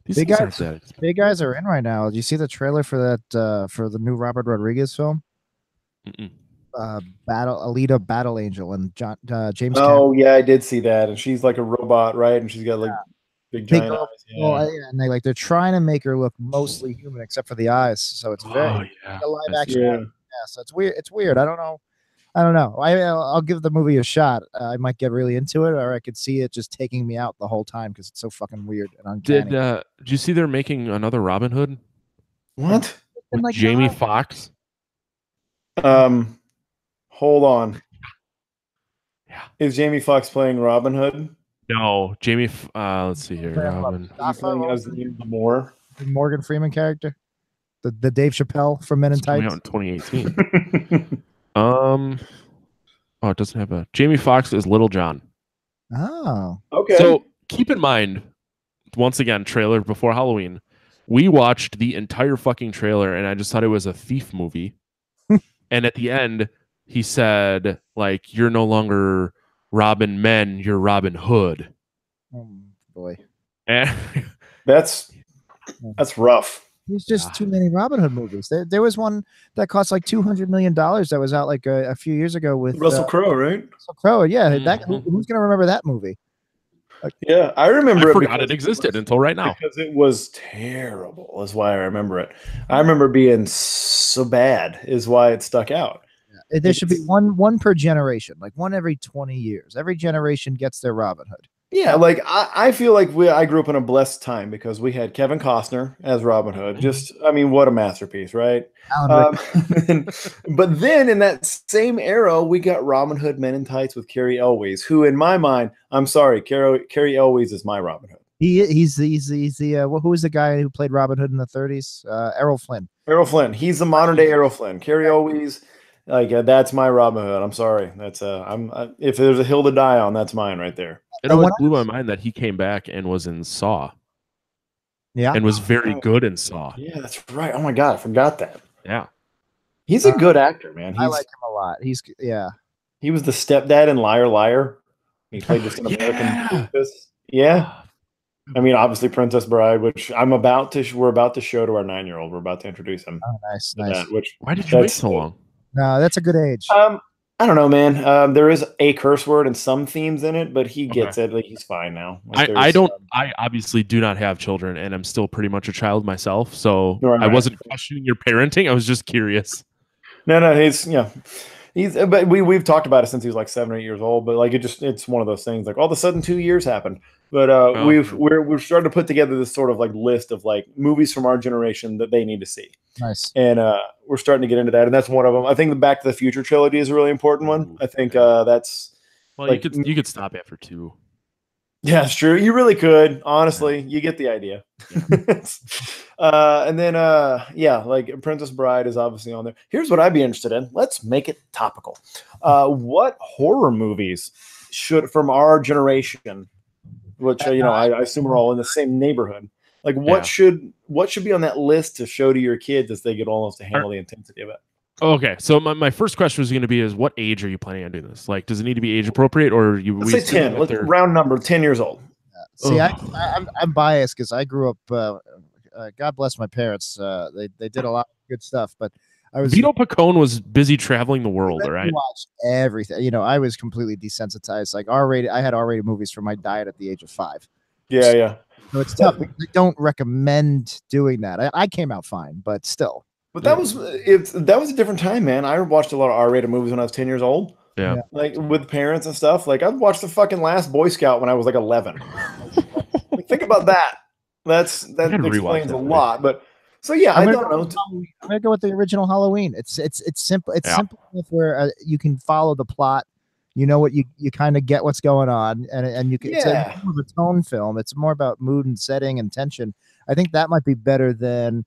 These Big things guys, aren't that big guys are in right now. Did you see the trailer for that for the new Robert Rodriguez film? Mm-mm. Alita Battle Angel and James. Oh yeah, I did see that, and she's like a robot, right? And she's got like big giant eyes. Yeah. Well, and they're trying to make her look mostly human except for the eyes. So it's very a live action. Yeah. Yeah, so it's weird. It's weird. I don't know. I'll give the movie a shot. I might get really into it, or I could see it just taking me out the whole time because it's so fucking weird and uncanny. Did you see they're making another Robin Hood? What? With Like, Jamie Foxx? Hold on. Yeah. Is Jamie Foxx playing Robin Hood? No, Jamie. Let's see here. Robin. Is he playing as Ian Moore? The Morgan Freeman character, the Dave Chappelle from Men in It's coming out Tights. in 2018. Oh, it doesn't have a. Jamie Foxx is Little John. Oh, Okay. So keep in mind, once again, trailer before Halloween. We watched the entire fucking trailer, and I just thought it was a thief movie. And at the end, he said, like, you're no longer Robin Men, you're Robin Hood. oh boy, And that's rough. there's just too many Robin Hood movies. There was one that cost like $200 million that was out like a few years ago with Russell Crowe, right? Russell Crowe. Yeah, that Mhm. who's gonna remember that movie? Yeah, I remember I it forgot because it existed until right now. because it was terrible. Is why I remember it. I remember being so bad. Is why it stuck out. There should be one per generation, like one every 20 years. Every generation gets their Robin Hood. Yeah, like I feel like I grew up in a blessed time because we had Kevin Costner as Robin Hood. Just, I mean, what a masterpiece, right? Alan But then in that same era, we got Robin Hood Men in Tights with Carrie Elways, who in my mind, I'm sorry, Carrie Elways is my Robin Hood. he's the who was the guy who played Robin Hood in the 30s? Errol Flynn. Errol Flynn, he's the modern day Errol Flynn. Carrie Elways, like that's my Robin Hood. I'm sorry, that's if there's a hill to die on, that's mine right there. It always blew my mind that he came back and was in Saw. Yeah. And was very good in Saw. Yeah, that's right. Oh my God, I forgot that. Yeah. He's a good actor, man. I like him a lot. He was the stepdad in Liar Liar. He played just an American princess. Yeah. I mean, obviously Princess Bride, which we're about to show to our 9-year-old. We're about to introduce him. Oh, nice. That, which why did you wait so long? No, that's a good age. I don't know, man. There is a curse word and some themes in it, but he gets it. Like he's fine now. Like, I obviously do not have children, and I'm still pretty much a child myself. So Right. I wasn't questioning your parenting. I was just curious. No, but we've talked about it since he was like 7 or 8 years old. But like it's one of those things. Like all of a sudden 2 years happened. But we're starting to put together this sort of like list of like movies from our generation that they need to see. Nice. And we're starting to get into that, and that's one of them. I think the Back to the Future trilogy is a really important one. I think that's like, you could stop after 2. Yeah, it's true. You really could. Honestly, you get the idea. And then like Princess Bride is obviously on there. Here's what I'd be interested in. Let's make it topical. What horror movies should from our generation, which I assume we're all in the same neighborhood. Like what should be on that list to show to your kids as they get almost to handle the intensity of it? Okay, so my first question was going to be is what age are you planning on doing this? Like, does it need to be age appropriate, or Let's say 10. Let's round number 10 years old. See, I'm biased because I grew up. God bless my parents. They did a lot of good stuff, but I was Vito Picone was busy traveling the world. All right, watched everything. I was completely desensitized. Like R-rated, I had R-rated movies for my diet at the age of 5. Yeah. So it's tough. I don't recommend doing that. I came out fine, but still. But that was a different time, man. I watched a lot of R-rated movies when I was 10 years old. Yeah. Like with parents and stuff. Like I watched the fucking Last Boy Scout when I was like 11. Like, think about that. That explains a lot. But so yeah, I don't know. I'm gonna go with the original Halloween. It's simple. It's simple enough where you can follow the plot. You know what you kind of get what's going on, and you can. It's more of a tone film. It's more about mood and setting and tension. I think that might be better than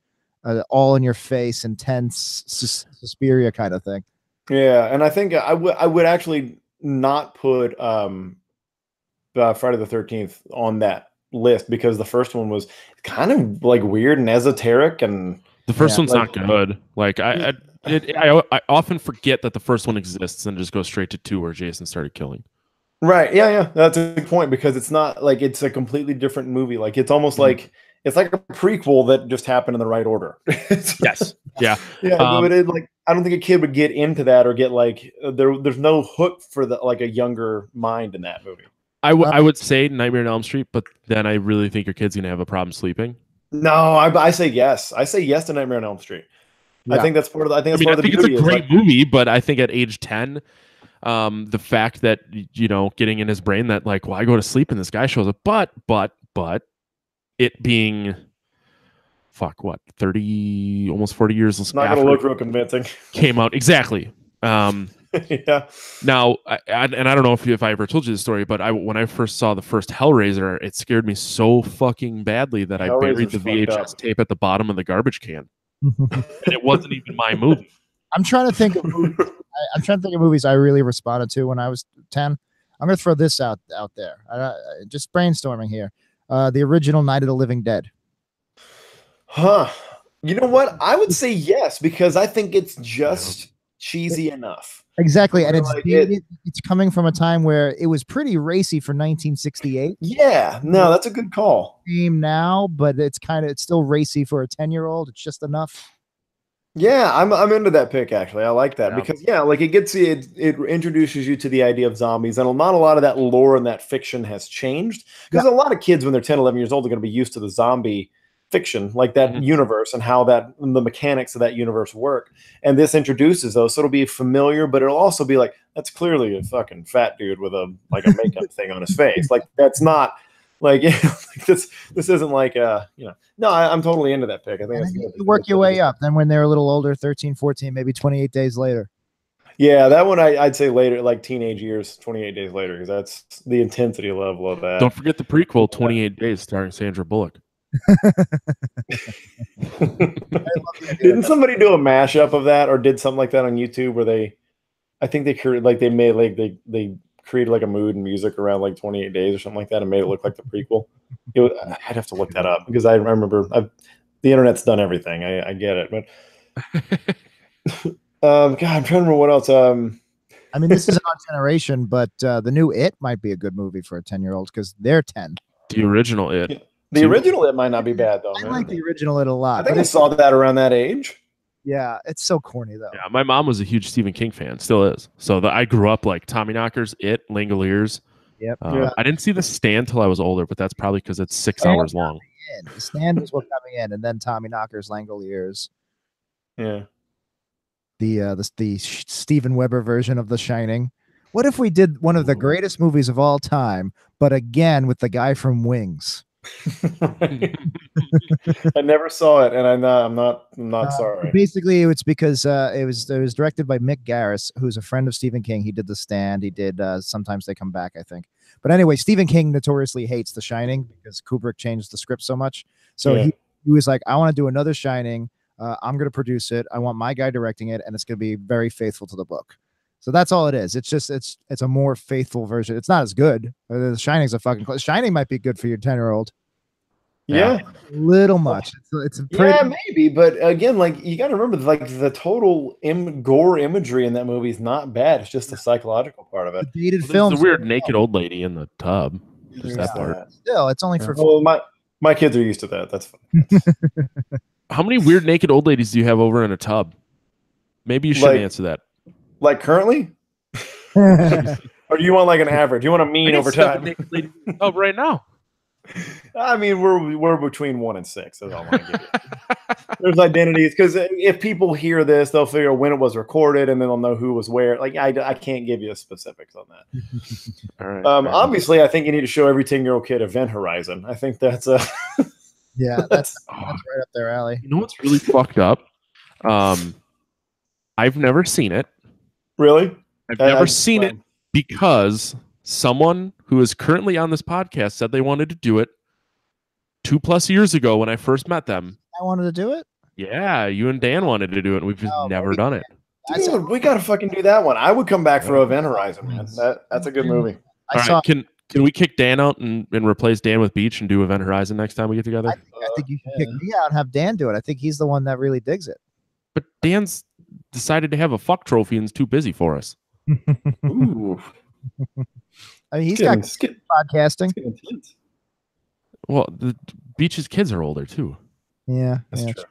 all in your face, intense Suspiria kind of thing. Yeah, and I think I would actually not put Friday the 13th on that list because the first one was kind of like weird and esoteric, and the first one's not good. Like I often forget that the first one exists and just go straight to 2 where Jason started killing. Right. Yeah. That's a good point because it's not like it's a completely different movie. Like it's almost like it's like a prequel that just happened in the right order. Yes. Yeah. Yeah. But I don't think a kid would get into that or get like there's no hook for a younger mind in that movie. I would say Nightmare on Elm Street, but then I really think your kid's gonna have a problem sleeping. No, I say yes. I say yes to Nightmare on Elm Street. Yeah. I think that's part of. I think it's a great movie, but I think at age 10, the fact that getting in his brain that like, well, I go to sleep and this guy shows up, but it being 30 almost 40 years it's not gonna look real convincing. Came out exactly. Yeah. Now, and I don't know if I ever told you the story, but when I first saw the first Hellraiser, it scared me so fucking badly that I buried Hellraiser's the fucked VHS up. tape at the bottom of the garbage can, and it wasn't even my movie. I'm trying to think of movies. I'm trying to think of movies I really responded to when I was 10. I'm going to throw this out there. Just brainstorming here. The original Night of the Living Dead. Huh. You know what? I would say yes, because I think it's just cheesy enough. Exactly, and it's Like dated. It's coming from a time where it was pretty racy for 1968. Yeah, no, that's a good call. Game now, but it's still racy for a 10-year-old. It's just enough. Yeah, I'm into that pick actually. I like that Yeah. because like it gets you, it introduces you to the idea of zombies, and not a lot of that lore and that fiction has changed because a lot of kids when they're 10, 11 years old are going to be used to the zombie fiction, like that universe and how the mechanics of that universe work. And this introduces those, so it'll be familiar, but it'll also be like, that's clearly a fucking fat dude with a makeup thing on his face. Like that's not like, this isn't like no, I'm totally into that pick. I think you work your way up. Then when they're a little older, 13, 14, maybe 28 days later. Yeah, that one I'd say later, like teenage years, 28 days later, because that's the intensity level of that. Don't forget the prequel, 28 Days, starring Sandra Bullock. Didn't somebody do a mashup of that, or did something like that on YouTube where I think they created they created like a mood and music around like 28 Days or something like that and made it look like the prequel. I'd have to look that up because I remember the internet's done everything. I get it, but God, I'm trying to remember what else. I mean, this is an odd generation, but the new It might be a good movie for a 10-year-old because they're 10. The original It. The original It might not be bad though. I like the original It a lot. I think I saw that around that age. Yeah, it's so corny though. Yeah, my mom was a huge Stephen King fan, still is. So I grew up like Tommyknockers, It, Langoliers. Yep. I didn't see The Stand till I was older, but that's probably because it's 6 hours long. The Stand was what got me in, and then Tommyknockers, Langoliers. Yeah. The Steven Weber version of The Shining. What if we did one of the greatest movies of all time, but again with the guy from Wings? I never saw it, and I'm not sorry. Basically, it's because it was directed by Mick Garris, who's a friend of Stephen King. He did The Stand. He did Sometimes They Come Back, I think. But anyway, Stephen King notoriously hates The Shining because Kubrick changed the script so much. So he was like, I want to do another Shining. I'm going to produce it. I want my guy directing it, and it's going to be very faithful to the book. So that's all it is. It's just it's a more faithful version. It's not as good. The Shining's a fucking Shining might be good for your 10-year-old. Yeah, little much. It's pretty, maybe, but again, like you got to remember, like the total gore imagery in that movie is not bad. It's just the psychological part of it. The dated film. The weird naked old lady in the tub. Just that part. Still, it's only for. Well, my kids are used to that. That's fine. How many weird naked old ladies do you have over in a tub? Maybe you should answer that. Like currently? Or do you want like an average? You want a mean over time? Oh, right now. I mean, we're between 1 and 6. That's all I want to give you. There's identities because if people hear this, they'll figure when it was recorded, and then they'll know who was where. Like I can't give you specifics on that. All right. Obviously, I think you need to show every 10-year-old kid Event Horizon. I think that's yeah, that's right up their alley. You know what's really fucked up? I've never seen it. Really? I've never seen it because someone who is currently on this podcast said they wanted to do it 2+ years ago when I first met them. I wanted to do it? Yeah, you and Dan wanted to do it, and we've just never done it. Dude, we got to fucking do that one. I would come back for Event Horizon, man. That's a good movie. All right, can we kick Dan out and replace Dan with Beech and do Event Horizon next time we get together? I think you should kick me out and have Dan do it. I think he's the one that really digs it. But Dan's decided to have a fuck trophy and is too busy for us. Ooh. I mean, he's got podcasting. Well, the Beech's kids are older too. Yeah, that's true.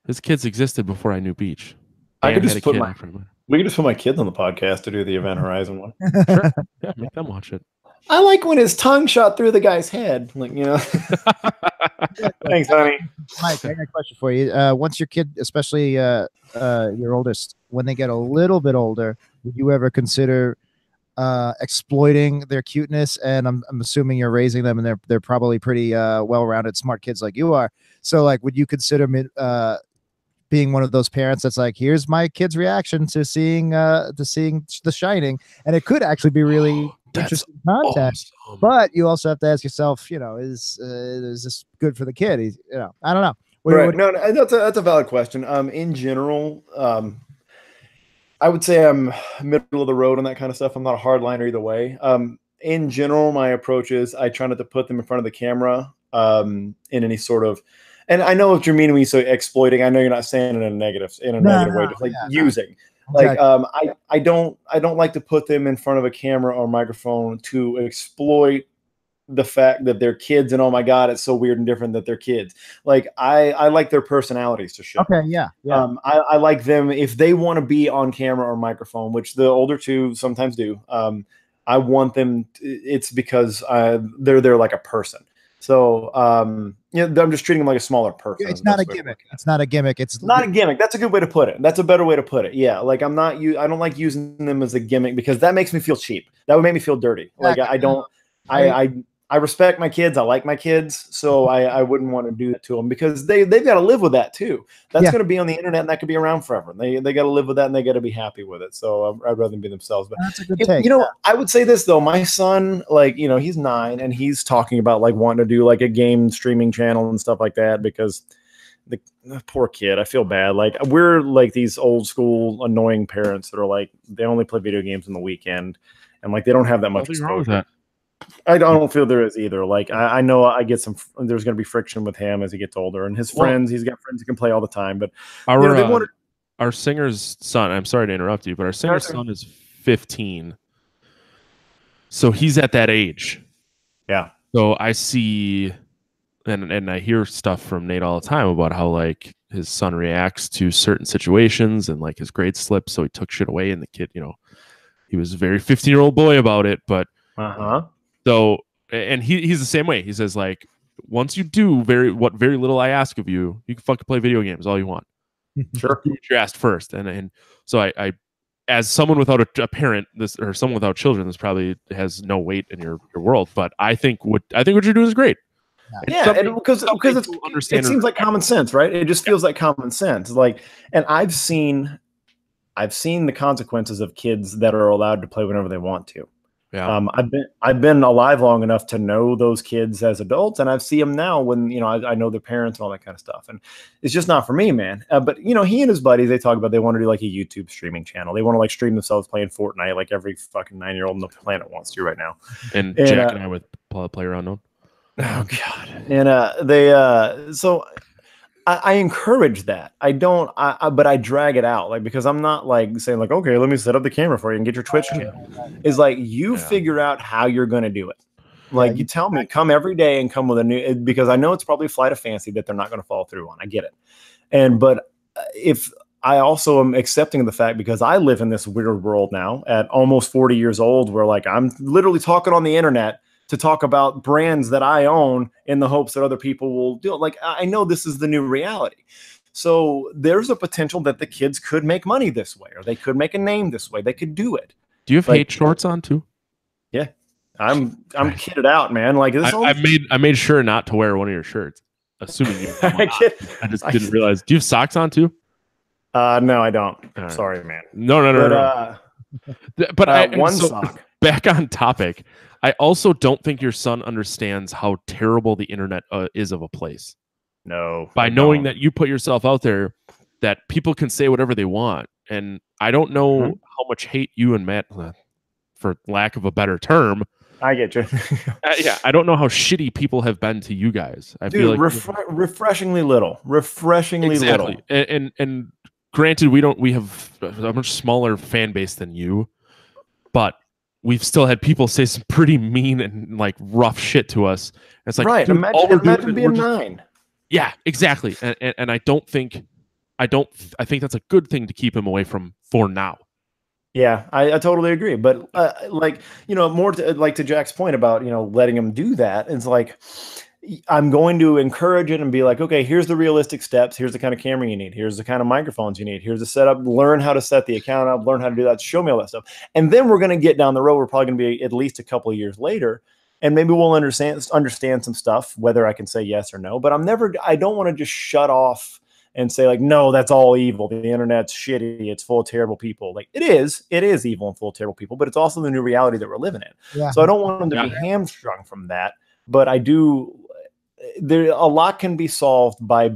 His kids existed before I knew Beech. We could just put my kids on the podcast to do the Event Horizon one. Sure. Yeah, make them watch it. I like when his tongue shot through the guy's head. Like, you know. Thanks, honey. Mike, I got a question for you. Once your kid, especially your oldest, when they get a little bit older, would you ever consider exploiting their cuteness? And I'm assuming you're raising them, and they're probably pretty well-rounded, smart kids like you are. So, like, would you consider being one of those parents that's like, here's my kid's reaction to seeing The Shining, and it could actually be really interesting content. Awesome. But you also have to ask yourself, is this good for the kid? I don't know. Right. No, that's a valid question. In general, I would say I'm middle of the road on that kind of stuff. I'm not a hardliner either way. In general, my approach is I try not to put them in front of the camera in any sort of, and I know what you're meaning when you say exploiting. I know you're not saying it in a negative way, just like using. Exactly. Like I don't like to put them in front of a camera or microphone to exploit the fact that they're kids and oh my god, it's so weird and different that they're kids. Like I like their personalities to show. Okay, yeah. I like them if they want to be on camera or microphone, which the older two sometimes do. I want them. It's because they're there like a person. So I'm just treating them like a smaller person. It's not a gimmick. It's not a gimmick. It's not a gimmick. That's a good way to put it. That's a better way to put it. Yeah, like I don't like using them as a gimmick because that makes me feel cheap. That would make me feel dirty. Like I don't. I respect my kids. I like my kids, so I wouldn't want to do that to them because they've got to live with that too. That's going to be on the internet and that could be around forever. They got to live with that and they got to be happy with it. So I'd rather them be themselves. But that's a good take. I would say this though. My son, he's 9 and he's talking about wanting to do a game streaming channel and stuff like that because the poor kid. I feel bad. We're these old school annoying parents that are they only play video games on the weekend and they don't have that much exposure. Wrong with that. I don't feel there is either. I know I get there's going to be friction with him as he gets older and his friends. He's got friends who can play all the time. But our singer's son. I'm sorry to interrupt you, but our singer's son is 15, so he's at that age. Yeah. So I see, and I hear stuff from Nate all the time about how his son reacts to certain situations and his grades slip, so he took shit away, and the kid, he was a very 15-year-old boy about it, but. So, and he's the same way. He says, once you do very little I ask of you, you can fucking play video games all you want. Sure. Do what you're asked first. And so I as someone without a parent, or someone without children, this probably has no weight in your world. But I think what you're doing is great. Yeah, because it seems like common sense, right? It just feels like common sense. And I've seen the consequences of kids that are allowed to play whenever they want to. Yeah. I've been alive long enough to know those kids as adults, and I see them now when I know their parents and all that kind of stuff. And it's just not for me, man. But he and his buddies, they talk about they want to do a YouTube streaming channel. They want to stream themselves playing Fortnite like every fucking 9-year-old on the planet wants to right now. And Jack and I with PlayerUnknown. Oh God. And so I encourage that. I don't, but I drag it out, because I'm not saying okay, let me set up the camera for you and get your Twitch channel. It's you figure out how you're going to do it. You tell me, come every day and come with a new, because I know it's probably a flight of fancy that they're not going to follow through on. I get it. But if I also am accepting the fact, because I live in this weird world now at almost 40 years old, where I'm literally talking on the internet to talk about brands that I own in the hopes that other people will do it. I know this is the new reality. So there's a potential that the kids could make money this way, or they could make a name this way. They could do it. Do you have hate shorts on too? Yeah. I'm kitted out, man. I made sure not to wear one of your shirts, assuming you I just didn't realize. Do you have socks on too? No, I don't. Right. Sorry, man. No. But one sock. Back on topic. I also don't think your son understands how terrible the internet is of a place. No. By knowing that you put yourself out there, that people can say whatever they want. And I don't know how much hate you and Matt, for lack of a better term. I get you. Yeah, I don't know how shitty people have been to you guys. I feel refreshingly little. Refreshingly little. And granted, we have a much smaller fan base than you, but we've still had people say some pretty mean and rough shit to us. It's right. Dude, imagine being 9. Yeah, exactly. And I think that's a good thing to keep him away from for now. Yeah, I totally agree. But more to Jack's point about letting him do that. It's I'm going to encourage it and be okay, here's the realistic steps. Here's the kind of camera you need. Here's the kind of microphones you need. Here's the setup. Learn how to set the account up. Learn how to do that. Show me all that stuff. And then we're going to get down the road. We're probably going to be at least a couple of years later. And maybe we'll understand some stuff, whether I can say yes or no. But I don't want to just shut off and say like, no, that's all evil. The internet's shitty. It's full of terrible people. Like it is evil and full of terrible people, but it's also the new reality that we're living in. Yeah. So I don't want them to be hamstrung from that, but I do. There a lot can be solved by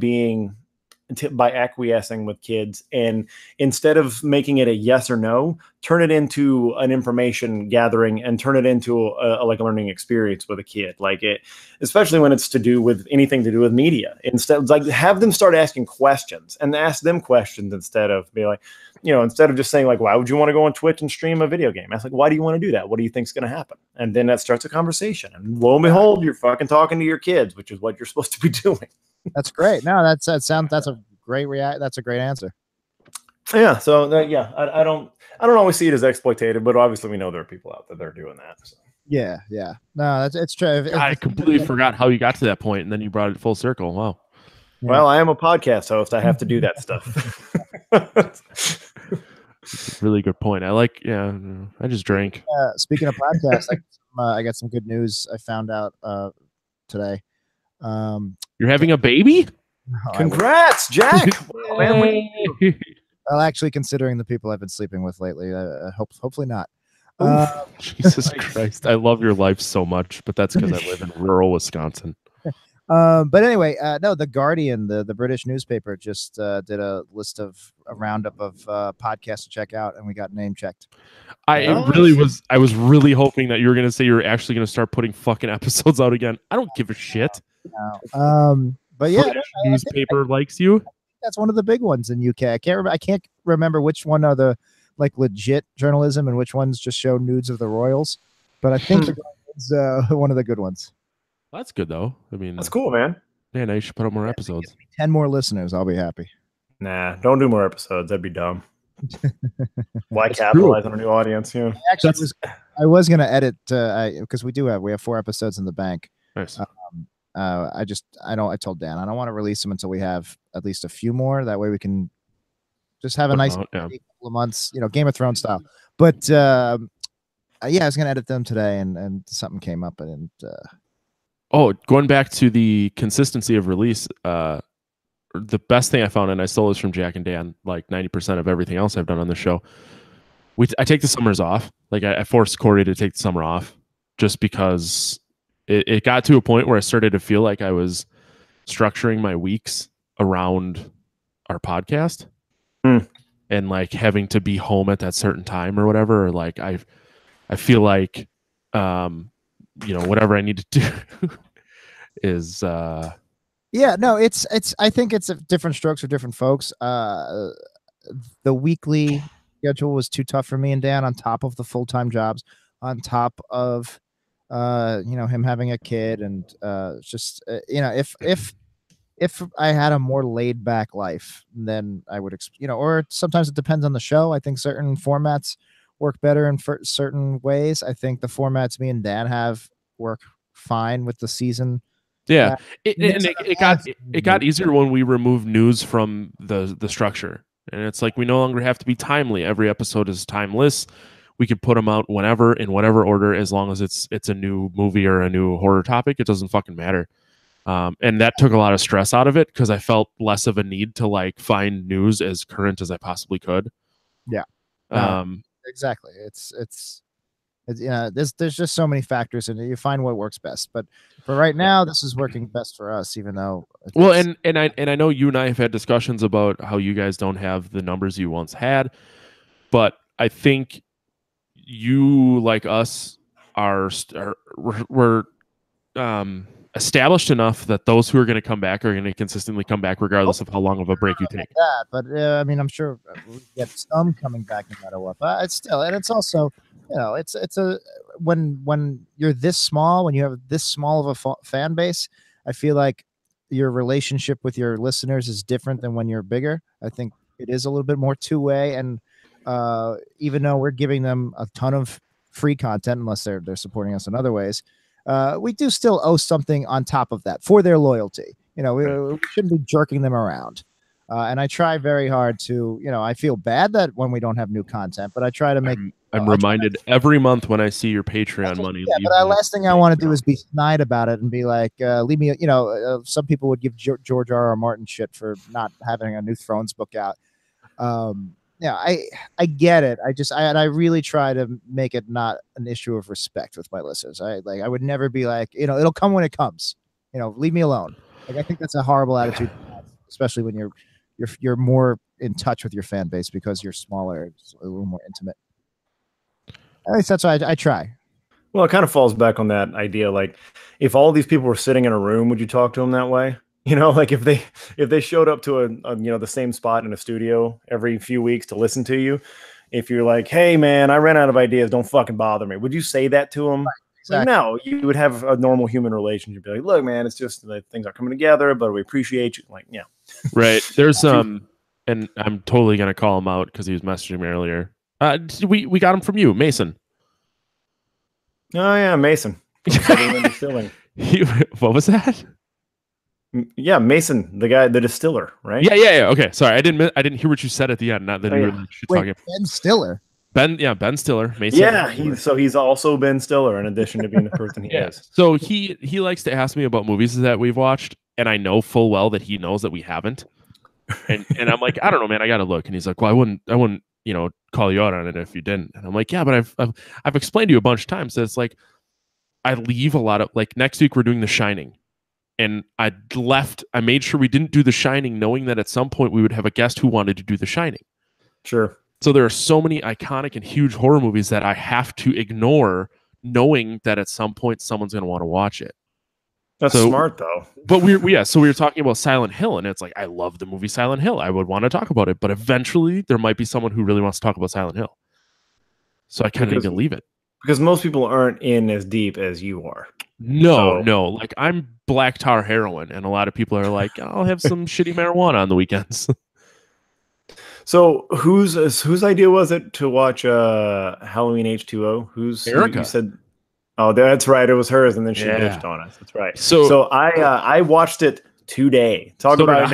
by acquiescing with kids, and instead of making it a yes or no, turn it into an information gathering and turn it into like a learning experience with a kid, like it, especially when it's anything to do with media. Instead, like have them start asking questions and ask them questions instead of be like, instead of just saying like, why would you want to go on Twitch and stream a video game? Ask like, why do you want to do that? What do you think's going to happen? And then that starts a conversation, and lo and behold, you're fucking talking to your kids, which is what you're supposed to be doing. That's great. No, that's a great That's a great answer. Yeah. So I don't always see it as exploitative, but obviously we know there are people out there that are doing that. So. Yeah. No, it's true. I completely forgot how you got to that point, and then you brought it full circle. Wow. Yeah. Well, I am a podcast host. I have to do that stuff. That's a really good point. I just drank. Speaking of podcasts, I got some good news. I found out today. You're having a baby? Congrats, Jack. Wow, man. Well, actually, considering the people I've been sleeping with lately, hopefully not. Jesus Christ. I love your life so much, but that's because I live in rural Wisconsin. But anyway, no, The Guardian, the British newspaper, just did a roundup of podcasts to check out, and we got name checked. I was really hoping that you were going to say you're actually going to start putting fucking episodes out again. I don't give a shit. No. But yeah, British newspaper likes you. That's one of the big ones in UK. I can't remember which one are the like legit journalism and which ones just show nudes of the royals. But I think it's one of the good ones. That's good though. I mean, that's cool, man. Yeah, now you should put up more episodes. 10 more listeners, I'll be happy. Nah, don't do more episodes. That'd be dumb. Why capitalize on a new audience? Yeah. Actually, I was gonna edit because we have 4 episodes in the bank. Nice. I told Dan I don't want to release them until we have at least a few more. That way we can just have a nice couple of months, Game of Thrones style. But I was gonna edit them today, and something came up, and going back to the consistency of release, the best thing I found, and I stole this from Jack and Dan, like 90% of everything else I've done on the show. I take the summers off. Like I forced Corey to take the summer off just because it got to a point where I started to feel like I was structuring my weeks around our podcast and like having to be home at that certain time or whatever. Or like I feel like, whatever I need to do is, I think it's different strokes for different folks. The weekly schedule was too tough for me and Dan on top of the full-time jobs, on top of him having a kid, and if I had a more laid back life, then I would or sometimes it depends on the show. I think certain formats work better in certain ways. I think the formats me and Dan have work fine with the season. Yeah, it got easier when we removed news from the structure, and it's like we no longer have to be timely. Every episode is timeless. We could put them out whenever, in whatever order, as long as it's a new movie or a new horror topic. It doesn't fucking matter. And that took a lot of stress out of it because I felt less of a need to like find news as current as I possibly could. Yeah. Exactly. It's there's just so many factors, and you find what works best. But for right now, this is working best for us, even though. And I know you and I have had discussions about how you guys don't have the numbers you once had, but I think you, like us, we're established enough that those who are going to come back are going to consistently come back regardless of how long of a break you take. But I mean, I'm sure we get some coming back no matter what. But it's also, it's when you're this small, when you have this small of a fan base, I feel like your relationship with your listeners is different than when you're bigger. I think it is a little bit more two-way, and even though we're giving them a ton of free content, unless they're supporting us in other ways, we do still owe something on top of that for their loyalty. We shouldn't be jerking them around. And I try very hard to, I feel bad that when we don't have new content, but I try to make I'm reminded every month when I see your Patreon money. Yeah, but the last thing I want to do is be snide about it and be like, leave me. Some people would give George R. R. Martin shit for not having a new Thrones book out. Yeah, I get it. I really try to make it not an issue of respect with my listeners. I would never be like, it'll come when it comes. Leave me alone. Like I think that's a horrible attitude, especially when you're more in touch with your fan base because you're smaller, it's a little more intimate. At least that's why I try. Well, it kind of falls back on that idea. Like, if all these people were sitting in a room, would you talk to them that way? Like if they showed up to a the same spot in a studio every few weeks to listen to you, if you're like, hey man, I ran out of ideas, don't fucking bother me. Would you say that to them? Right, exactly. Like, no, you would have a normal human relationship. Be like, look, man, it's just that things are coming together, but we appreciate you. Like, yeah. Right. There's and I'm totally gonna call him out because he was messaging me earlier. We got him from you, Mason. Oh yeah, Mason. What was that? Yeah, Mason, the guy, the distiller, right? Yeah. Okay, sorry, I didn't hear what you said at the end. Not that you were talking. Ben Stiller. Ben Stiller. Mason. Yeah, he's also Ben Stiller in addition to being the person he is. So he likes to ask me about movies that we've watched, and I know full well that he knows that we haven't. And I'm like, I don't know, man, I gotta look. And he's like, well, I wouldn't call you out on it if you didn't. And I'm like, yeah, but I've explained to you a bunch of times that it's like I leave a lot of, like, next week we're doing The Shining. And I made sure we didn't do The Shining knowing that at some point we would have a guest who wanted to do The Shining. Sure. So there are so many iconic and huge horror movies that I have to ignore knowing that at some point someone's going to want to watch it. That's smart though. But we were talking about Silent Hill, and it's like, I love the movie Silent Hill. I would want to talk about it, but eventually there might be someone who really wants to talk about Silent Hill. So I kind of need to leave it. Because most people aren't in as deep as you are. No. Like, I'm black tar heroin, and a lot of people are like, I'll have some shitty marijuana on the weekends. So whose idea was it to watch Halloween H20? Who's Erica? You said, oh, that's right, it was hers, and then she bitched on us. That's right. So I watched it today. Talk about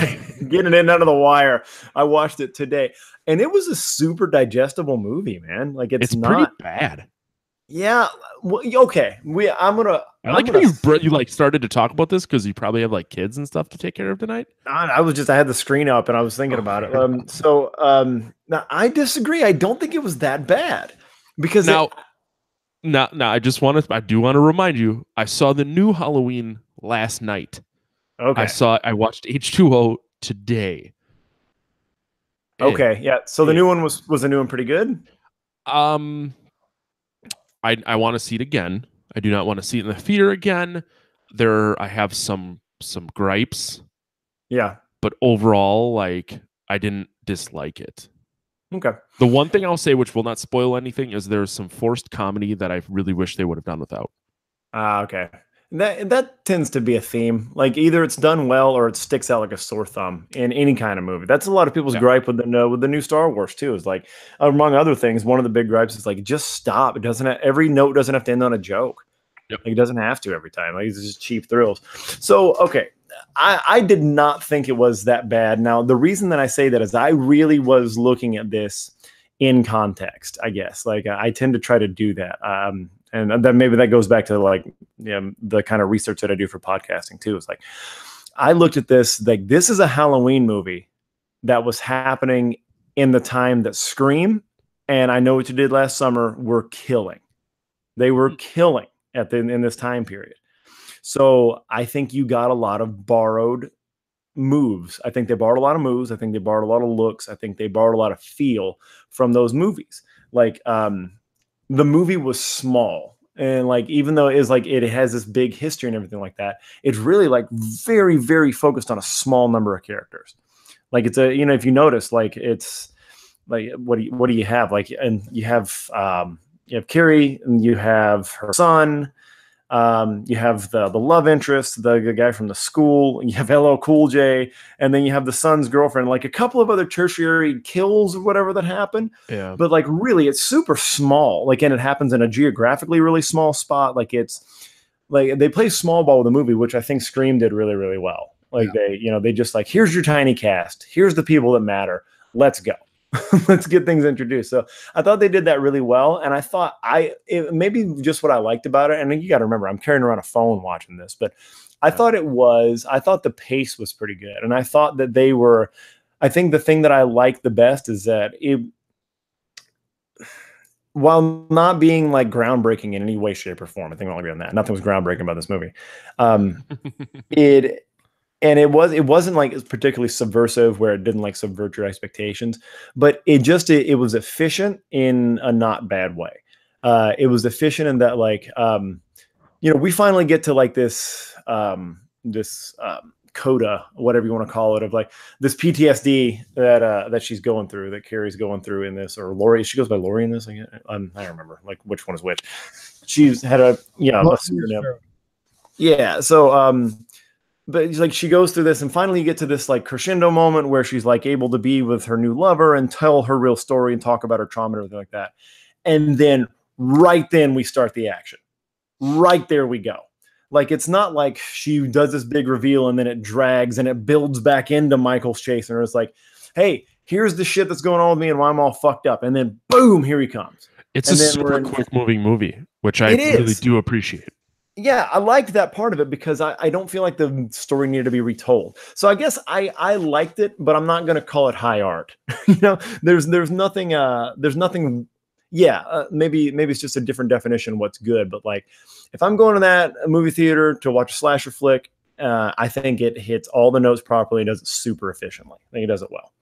getting in under the wire. I watched it today, and it was a super digestible movie, man. Like it's not pretty bad. Yeah. Well, okay. I like how you like started to talk about this because you probably have like kids and stuff to take care of tonight. I had the screen up and I was thinking about it. Now I disagree. I don't think it was that bad because now I do want to remind you, I saw the new Halloween last night. Okay. I watched H20 today. Okay. Yeah. So the new one was the new one pretty good? I want to see it again. I do not want to see it in the theater again. I have some gripes. Yeah. But overall, like, I didn't dislike it. Okay. The one thing I'll say, which will not spoil anything, is there's some forced comedy that I really wish they would have done without. Okay. That tends to be a theme. Like, either it's done well or it sticks out like a sore thumb in any kind of movie. That's a lot of people's gripe with the new Star Wars too. Is like, among other things, one of the big gripes is like, just stop. Every note doesn't have to end on a joke. Yep. Like, it doesn't have to every time. Like, it's just cheap thrills. So okay, I did not think it was that bad. Now the reason that I say that is I really was looking at this in context. I guess like I tend to try to do that. And then maybe that goes back to like the kind of research that I do for podcasting too. It's like I looked at this like this is a Halloween movie that was happening in the time that Scream and I Know What You Did Last Summer were killing. They were killing in this time period. So I think you got a lot of borrowed moves. I think they borrowed a lot of moves. I think they borrowed a lot of looks. I think they borrowed a lot of feel from those movies. Like the movie was small, and like even though it has this big history and everything like that, it's really like very, very focused on a small number of characters. Like it's if you notice, like it's like what do you have? Like, and you have Carrie, and you have her son. You have the love interest, the guy from the school, and you have LL Cool J, and then you have the son's girlfriend, like a couple of other tertiary kills or whatever that happen. Yeah. But like really, it's super small. Like, and it happens in a geographically really small spot. Like it's like they play small ball with the movie, which I think Scream did really, really well. Like they just like, here's your tiny cast, here's the people that matter, let's go. Let's get things introduced. So I thought they did that really well. And I thought maybe just what I liked about it. And you got to remember, I'm carrying around a phone watching this, but I thought the pace was pretty good. And I thought that I think the thing that I liked the best is that while not being like groundbreaking in any way, shape, or form, I think I'll agree on that. Nothing was groundbreaking about this movie. It wasn't like it's particularly subversive where it didn't like subvert your expectations, but it was efficient in a not bad way. It was efficient in that like, we finally get to like this coda, whatever you want to call it, of like this PTSD that she's going through, that Carrie's going through in this, or Lori. She goes by Lori in this. I don't remember like which one is which. She's had a yeah. So but it's like she goes through this, and finally you get to this like crescendo moment where she's like able to be with her new lover and tell her real story and talk about her trauma and everything like that. And then right then we start the action. Right there we go. Like, it's not like she does this big reveal and then it drags and it builds back into Michael's chasing her. It's like, hey, here's the shit that's going on with me and why I'm all fucked up. And then boom, here he comes. It's a super quick moving movie, which I really do appreciate. Yeah, I liked that part of it because I don't feel like the story needed to be retold. So I guess I liked it, but I'm not going to call it high art. There's nothing. Yeah, maybe it's just a different definition of what's good. But like, if I'm going to that movie theater to watch a slasher flick, I think it hits all the notes properly and does it super efficiently. I think it does it well.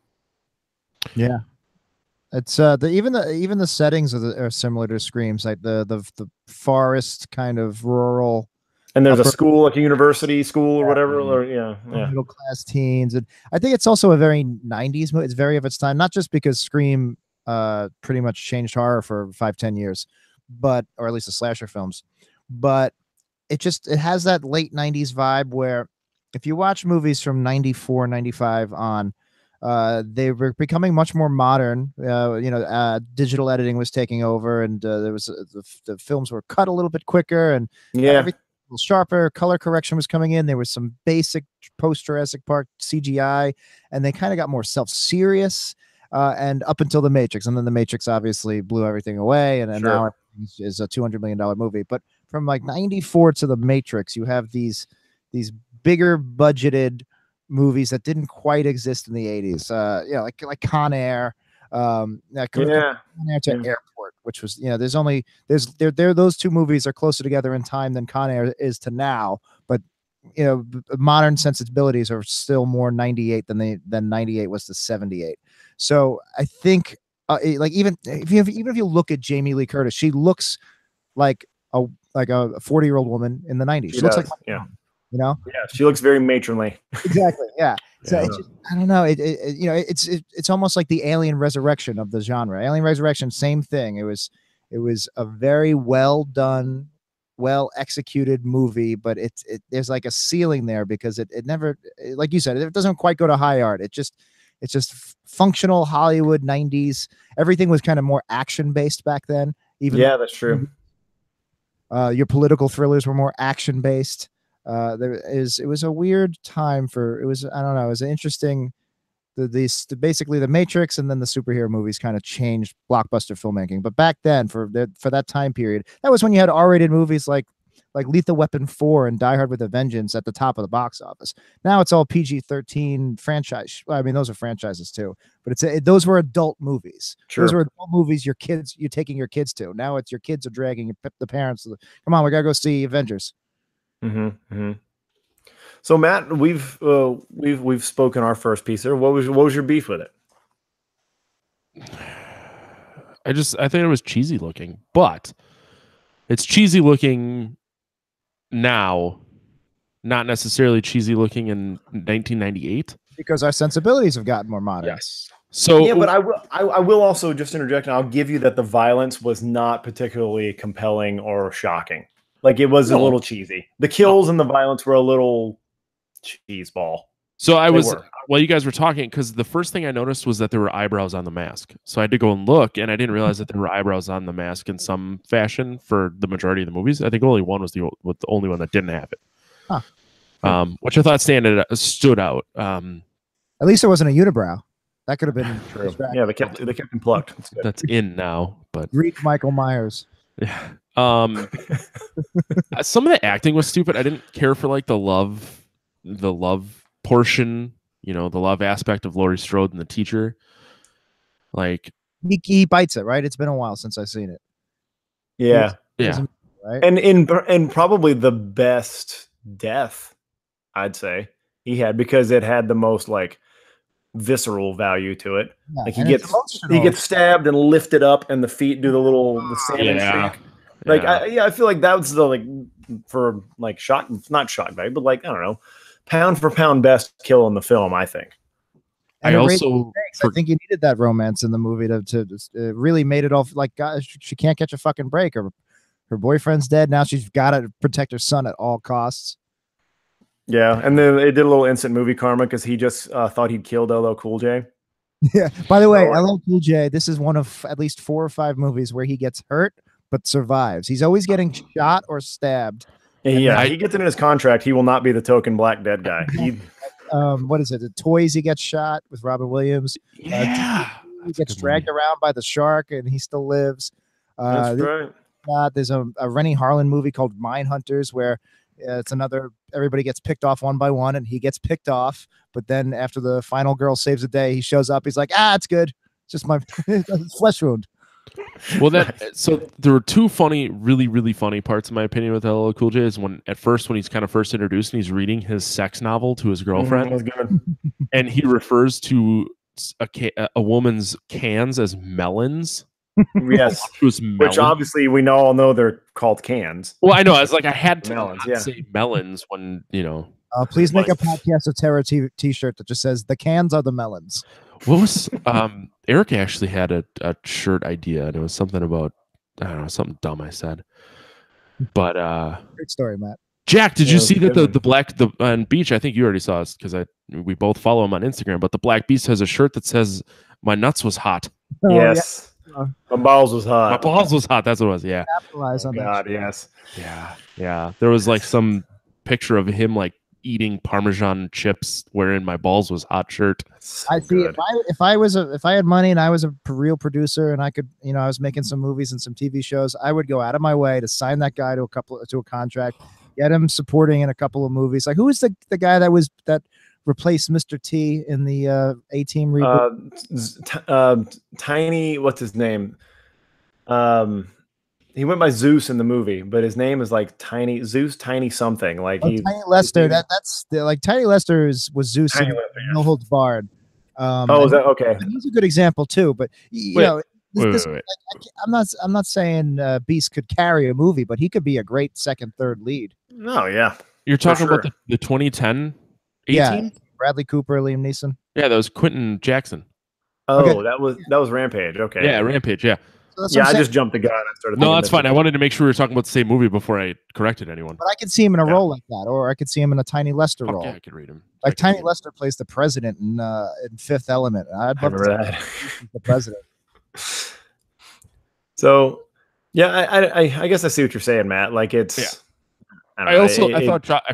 Yeah. It's even the settings are similar to Screams, like the forest kind of rural, and there's a school, like a university school or whatever, or middle class teens, and I think it's also a very 90s movie. It's very of its time, not just because Scream pretty much changed horror for 5-10 years, or at least the slasher films, but it has that late 90s vibe where if you watch movies from 94, 95 on. They were becoming much more modern. Digital editing was taking over, and there was the films were cut a little bit quicker, and everything was a little sharper. Color correction was coming in. There was some basic post-Jurassic Park CGI, and they kind of got more self-serious. And up until The Matrix, and then The Matrix obviously blew everything away, and now everything is a $200 million movie. But from like 94 to The Matrix, you have these bigger budgeted movies that didn't quite exist in the 80s, like Con Air, Con Air to Airport, which was, those two movies are closer together in time than Con Air is to now, but modern sensibilities are still more 98 than 98 was to 78. So I think even if you look at Jamie Lee Curtis, she looks like a 40-year-old woman in the 90s. She looks like yeah, she looks very matronly. Exactly. Yeah. So I don't know. It's almost like the Alien Resurrection of the genre. Alien Resurrection, same thing. It was a very well done, well executed movie, but there's like a ceiling there because it never, like you said, it doesn't quite go to high art. It's just functional Hollywood 90s. Everything was kind of more action based back then. That's true. Your political thrillers were more action based. It was a weird time it was an interesting, basically The Matrix and then the superhero movies kind of changed blockbuster filmmaking. But back then for that time period, that was when you had R-rated movies like Lethal Weapon 4 and Die Hard with a Vengeance at the top of the box office. Now it's all PG-13 franchise. Well, I mean, those are franchises too, but those were adult movies. Sure. Those were adult movies you're taking your kids to. Now it's your kids are dragging the parents. Come on, we gotta go see Avengers. Mm-hmm. So Matt, we've spoken our first piece there. What was your beef with it? I think it was cheesy looking, but it's cheesy looking now, not necessarily cheesy looking in 1998. Because our sensibilities have gotten more modern. Yes. So but I will also just interject, and I'll give you that the violence was not particularly compelling or shocking. Like, it was a little cheesy. The kills and the violence were a little cheeseball. So while you guys were talking, because the first thing I noticed was that there were eyebrows on the mask. So I had to go and look, and I didn't realize that there were eyebrows on the mask in some fashion for the majority of the movies. I think only one was the only one that didn't have it. Huh. Which I thought stood out. At least it wasn't a unibrow. That could have been True. distracting. Yeah, they kept him plucked. That's good. That's in now, but Greek Michael Myers. yeah. Some of the acting was stupid. I didn't care for like the love portion, you know, the love aspect of Laurie Strode and the teacher. Like He bites it, right? It's been a while since I've seen it. Yeah. Yeah. Right. And probably the best death, I'd say, he had, because it had the most like visceral value to it. Yeah, Like and he it's gets emotional. stabbed and lifted up, and the feet do the salmon Yeah. shake. Like Yeah. I feel like that was the like for like not shock value, but like I don't know, pound for pound best kill in the film. I think. And I it raised also the stakes. I think you needed that romance in the movie to really made it all like, God, she can't catch a fucking break. Her boyfriend's dead. Now she's got to protect her son at all costs. Yeah, and then it did a little instant movie karma because he just thought he'd killed LL Cool J. Yeah. By the way, LL Cool J, this is one of at least 4 or 5 movies where he gets hurt but survives. He's always getting shot or stabbed. Yeah, he gets it in his contract. He will not be the token black dead guy. He, what is it? The Toys, he gets shot with Robin Williams. yeah. He gets dragged around by the shark and he still lives. that's right. There's a Rennie Harlan movie called Mine Hunters where it's another, everybody gets picked off one by one and he gets picked off. But then after the final girl saves the day, he shows up. He's like, it's good. It's just my flesh wound. Well, so there were 2 funny, really, really funny parts in my opinion with LL Cool J. Is when he's kind of first introduced and he's reading his sex novel to his girlfriend, was good. and he refers to a woman's cans as melons. Yes, which obviously we all know they're called cans. Well, I know. I was like, I had to melons, say melons when Please make a podcast of terror t-shirt that just says the cans are the melons. What was Eric actually had a shirt idea, and it was something about, I don't know, something dumb I said. But great story, Matt. Jack, did you see that the on Beech? I think you already saw us because we both follow him on Instagram. But the Black Beast has a shirt that says "My nuts was hot." Yes, my balls was hot. My balls was hot. That's what it was. Yeah. Capitalize on God, that. yes. Yeah. There was like some picture of him like eating Parmesan chips wearing "My balls was hot" shirt. I see. If I had money and I was a real producer and I could, I was making some movies and some TV shows, I would go out of my way to sign that guy to a contract, get him supporting in a couple of movies. Like, who was the guy that replaced Mr. T in the A-Team reboot? Tiny, what's his name? He went by Zeus in the movie, but his name is like Tiny something. Like Tiny Lester. That's like Tiny Lester was Zeus in No Holds Barred. Is that okay? He's a good example too. But wait. Like, I'm not saying Beast could carry a movie, but he could be a great second, third lead. No, yeah. You're talking about the 2010 A-Team? Yeah, Bradley Cooper, Liam Neeson. Yeah, that was Quentin Jackson. Oh, okay. that was Rampage. Okay. Yeah, Rampage. Yeah. So I just jumped the gun. No, that's fine. I wanted to make sure we were talking about the same movie before I corrected anyone. But I could see him in a role like that, or I could see him in a Tiny Lester role. Yeah, I could read him. Like Tiny Lester plays the president in Fifth Element. I'd love to see that. The president. So, yeah, I guess I see what you're saying, Matt. Like it's. Yeah. I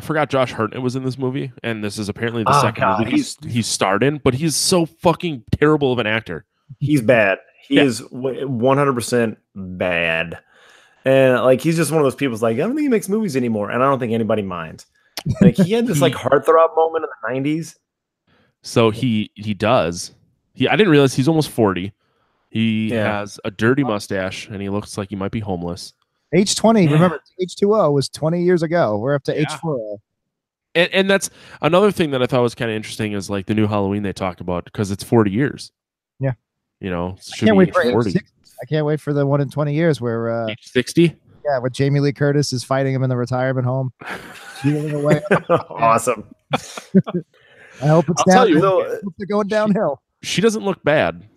forgot Josh Hartnett was in this movie, and this is apparently the second movie he's starred in. But he's so fucking terrible of an actor. He's bad. He is 100% bad, and like he's just one of those people. Like, I don't think he makes movies anymore, and I don't think anybody minds. Like he had this like heartthrob moment in the 90s. So he does. I didn't realize he's almost 40. He has a dirty mustache, and he looks like he might be homeless. H20, remember H2O was 20 years ago. We're up to H4O. And that's another thing that I thought was kind of interesting is like the new Halloween they talk about because it's 40 years. Yeah. I can't wait for H60. I can't wait for the one in 20 years where H60. Yeah, where Jamie Lee Curtis is fighting him in the retirement home. Away. Awesome. I hope it's they're going downhill. She doesn't look bad.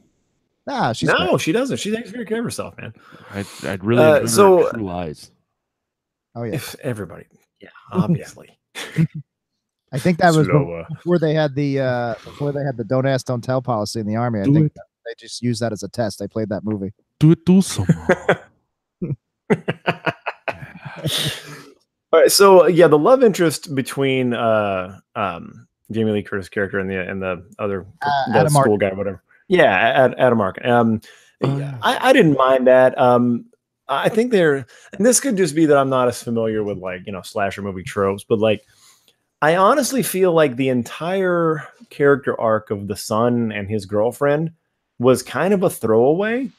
Nah, she doesn't. She takes very care of herself, man. I'd really True Lies. Oh yeah, if everybody. Yeah, obviously. I think that was before they had the don't ask, don't tell policy in the Army. I think they just used that as a test. They played that movie. Do some. All right, so yeah, the love interest between Jamie Lee Curtis character and the other the Adam school Arkin. guy, whatever. Yeah, Adam Arkin. Oh, yeah. I didn't mind that. I think and this could just be that I'm not as familiar with like slasher movie tropes, but like I honestly feel like the entire character arc of the son and his girlfriend was kind of a throwaway.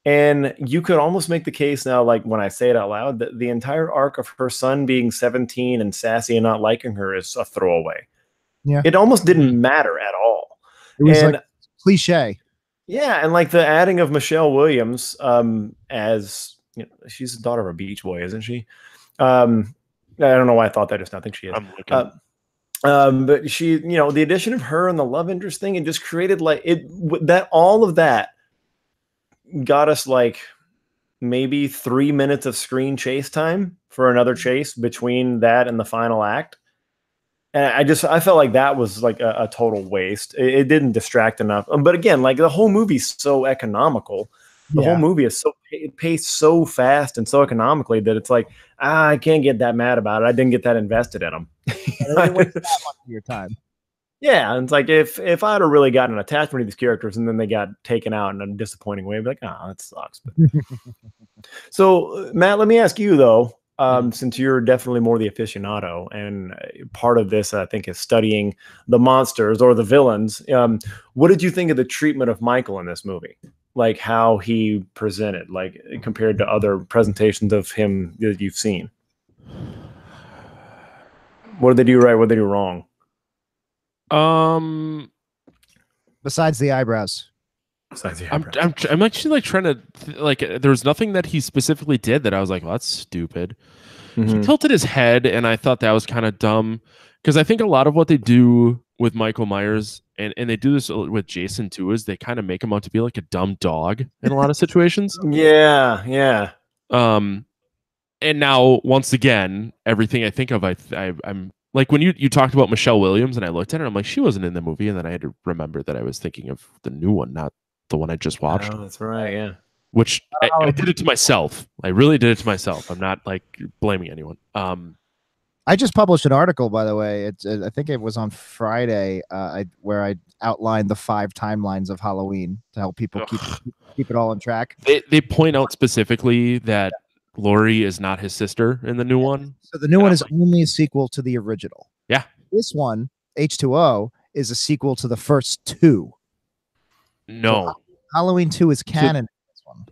And you could almost make the case now, like when I say it out loud, that the entire arc of her son being 17 and sassy and not liking her is a throwaway. Yeah. It almost didn't matter at all. It was like cliche. Yeah, and like the adding of Michelle Williams as she's the daughter of a Beach Boy, isn't she? I don't know why I thought that just now. I think she is. But she, the addition of her and the love interest thing, it just created all of that got us like maybe 3 minutes of screen chase time for another chase between that and the final act. And I felt like that was like a total waste. It didn't distract enough. But again, like the whole movie's so economical. The whole movie is paced so fast and so economically that it's like, I can't get that mad about it. I didn't get that invested in them. That much of your time. Yeah, and it's like if I'd have really gotten an attachment to these characters and then they got taken out in a disappointing way, I'd be like, that sucks. So, Matt, let me ask you though, since you're definitely more the aficionado, and part of this I think is studying the monsters or the villains. What did you think of the treatment of Michael in this movie? Like how he presented, like compared to other presentations of him that you've seen? What did they do right? What did they do wrong? Besides the eyebrows. I'm actually like trying to like. There was nothing that he specifically did that I was like, well, that's stupid. He tilted his head, and I thought that was kind of dumb because I think a lot of what they do with Michael Myers, and they do this with Jason too, is they kind of make him out to be like a dumb dog in a lot of situations. Yeah. And now once again, everything I think of, I'm like when you talked about Michelle Williams, and I looked at her, I'm like, she wasn't in the movie, and then I had to remember that I was thinking of the new one, not the one I just watched. Oh, that's right. Yeah. Which I did it to myself. I really did it to myself. I'm not like blaming anyone. I just published an article, by the way. I think it was on Friday, where I outlined the 5 timelines of Halloween to help people keep it all on track. They point out specifically that Laurie is not his sister in the new one. So the new one is only a sequel to the original. Yeah. This one, H20, is a sequel to the first 2. No. So Halloween 2 is canon.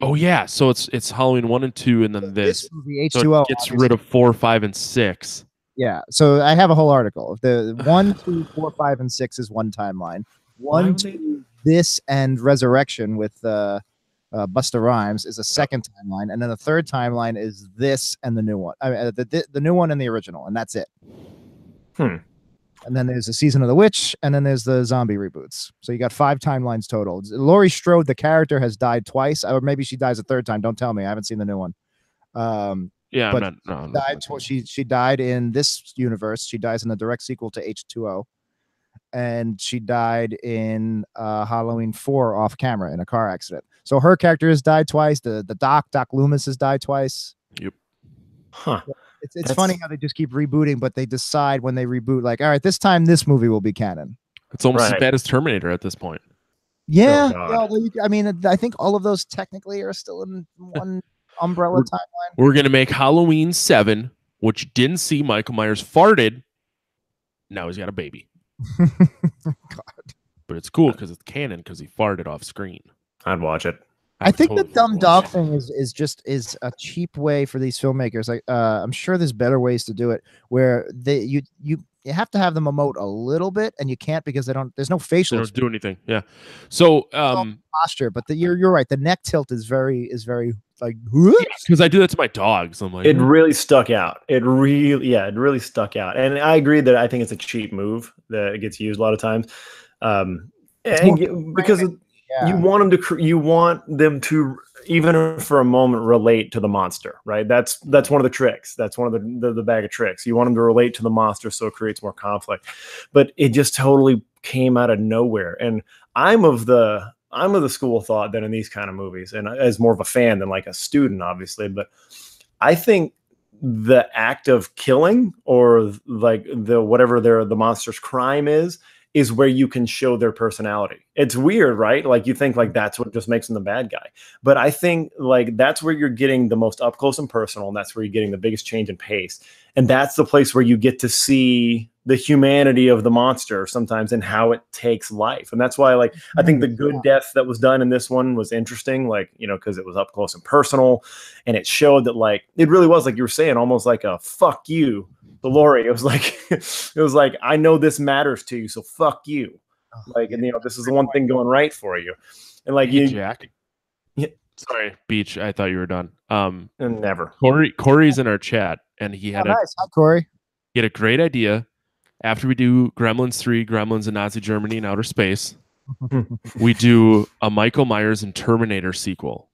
Oh yeah, so it's Halloween 1 and 2, and then this movie H2O so gets rid of 4, 5, and 6. Yeah, so I have a whole article. The 1, 2, 4, 5, and 6 is one timeline. 1, 2, this and Resurrection with Busta Rhymes is a second timeline, and then the third timeline is this and the new one. The new one and the original, and that's it. And then there's the Season of the Witch, and then there's the zombie reboots. So you got 5 timelines total. Laurie Strode, the character, has died twice, or maybe she dies a third time. Don't tell me. I haven't seen the new one. Yeah, but she died in this universe. She dies in the direct sequel to H2O. And she died in Halloween 4 off camera in a car accident. So her character has died twice. The Doc Loomis has died twice. Yep. Huh. It's funny how they just keep rebooting, but they decide when they reboot, like, all right, this time this movie will be canon. It's almost as bad as Terminator at this point. Yeah. I mean, I think all of those technically are still in one umbrella timeline. We're going to make Halloween 7, which didn't see Michael Myers farted. Now he's got a baby. God. But it's cool because it's canon because he farted off screen. I'd watch it. I think the dumb dog thing is a cheap way for these filmmakers. Like, I'm sure there's better ways to do it where you have to have them emote a little bit, and you can't because there's no facial. They don't do anything. Yeah. So posture, but you're right. The neck tilt is very like because I do that to my dogs. I'm like, it really stuck out. It really stuck out. And I agree that I think it's a cheap move that gets used a lot of times. Because you want them to even for a moment relate to the monster, right? That's one of the tricks. That's one of the bag of tricks. You want them to relate to the monster so it creates more conflict. But it just totally came out of nowhere. And I'm of the school of thought that in these kind of movies, and as more of a fan than like a student, obviously, but I think the act of killing or like the whatever the monster's crime is where you can show their personality. It's weird, right? Like you think like that's what just makes them the bad guy. But I think like that's where you're getting the most up close and personal, and that's where you're getting the biggest change in pace. And that's the place where you get to see the humanity of the monster sometimes and how it takes life. And that's why like I think the good death that was done in this one was interesting, like, you know, because it was up close and personal, and it showed that like it really was, like you were saying, almost like a fuck you to Laurie. It was like I know this matters to you, so fuck you. Like, and you know, this is the one thing going right for you. And like you, Jack. Yeah. Sorry, Beech. I thought you were done. And never. Corey's in our chat, and he had nice. Hi, Corey. He had a great idea. After we do Gremlins 3, Gremlins in Nazi Germany in outer space, we do a Michael Myers and Terminator sequel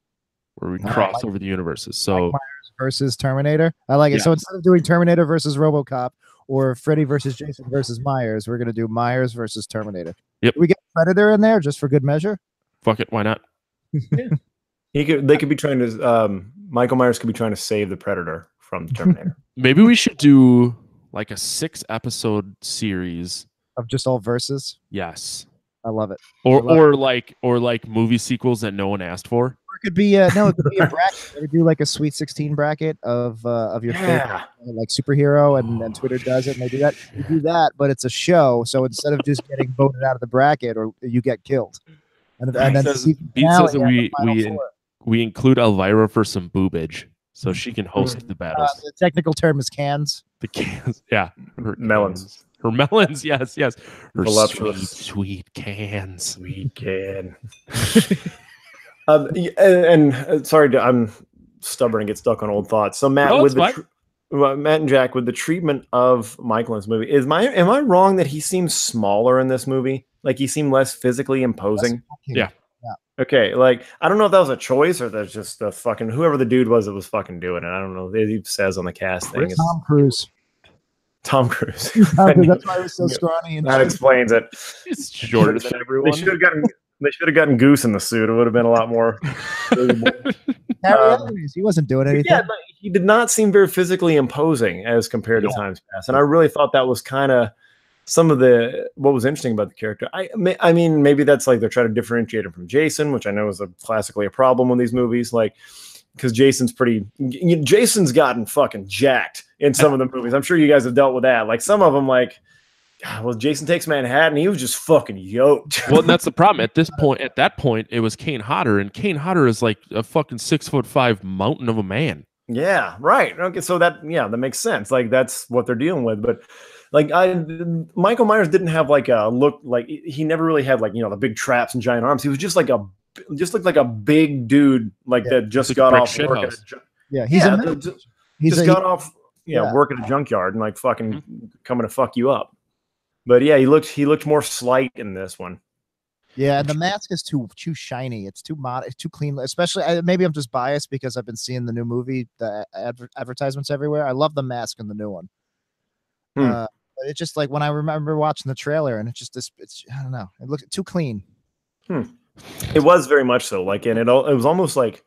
where we cross over the universes. So Mike Myers versus Terminator. I like it. So instead of doing Terminator versus RoboCop or Freddy versus Jason versus Myers, we're going to do Myers versus Terminator. Yep. We get Predator in there just for good measure. Fuck it. Why not? Yeah. They could be trying to, Michael Myers could be trying to save the Predator from Terminator. Maybe we should do like a 6-episode series of just all verses. Yes. I love it. Or like movie sequels that no one asked for. Or it could be it could be a bracket. We do like a Sweet 16 bracket of your favorite like superhero, and Twitter does it, and they do that. We do that, but it's a show, so instead of just getting voted out of the bracket, or you get killed. And then Beat says that we include Elvira for some boobage, so she can host the battles. The technical term is cans. The cans, yeah. Her melons. Her melons, yes. Her sweet cans. Sweet can. And sorry, I'm stubborn and get stuck on old thoughts. So Matt, Matt and Jack, with the treatment of Michael in this movie, am I wrong that he seems smaller in this movie? Like he seemed less physically imposing? Yeah. Okay, like I don't know if that was a choice or that's just the fucking whoever the dude was that was fucking doing it. I don't know. He says on the cast thing. Tom Cruise. Tom Cruise. That's why he was so scrawny. That explains it. It's shorter than everyone. They should have gotten Goose in the suit. It would have been a lot more. He wasn't doing anything. Yeah, but he did not seem very physically imposing as compared to times past, and I really thought that was kind of some of what was interesting about the character. I mean, maybe that's like they're trying to differentiate him from Jason, which I know is classically a problem in these movies, like because Jason's gotten fucking jacked in some of the movies. I'm sure you guys have dealt with that. Like some of them, like, well, Jason Takes Manhattan, he was just fucking yoked. Well, that's the problem. At that point, it was Kane Hodder, and Kane Hodder is like a fucking 6'5" mountain of a man. Yeah, right. Okay, so that makes sense. Like that's what they're dealing with, but. Like Michael Myers didn't have like a look, like he never really had like, you know, the big traps and giant arms. He was just looked like a big dude, like that just got off work at work at a junkyard and like fucking coming to fuck you up. But yeah, he looked more slight in this one. Yeah, and the mask is too shiny. It's too modern. It's too clean. Especially, maybe I'm just biased because I've been seeing the new movie, the advertisements everywhere. I love the mask in the new one. But it's just like when I remember watching the trailer, and it's I don't know. It looked too clean. It was very much so. Like, and it was almost like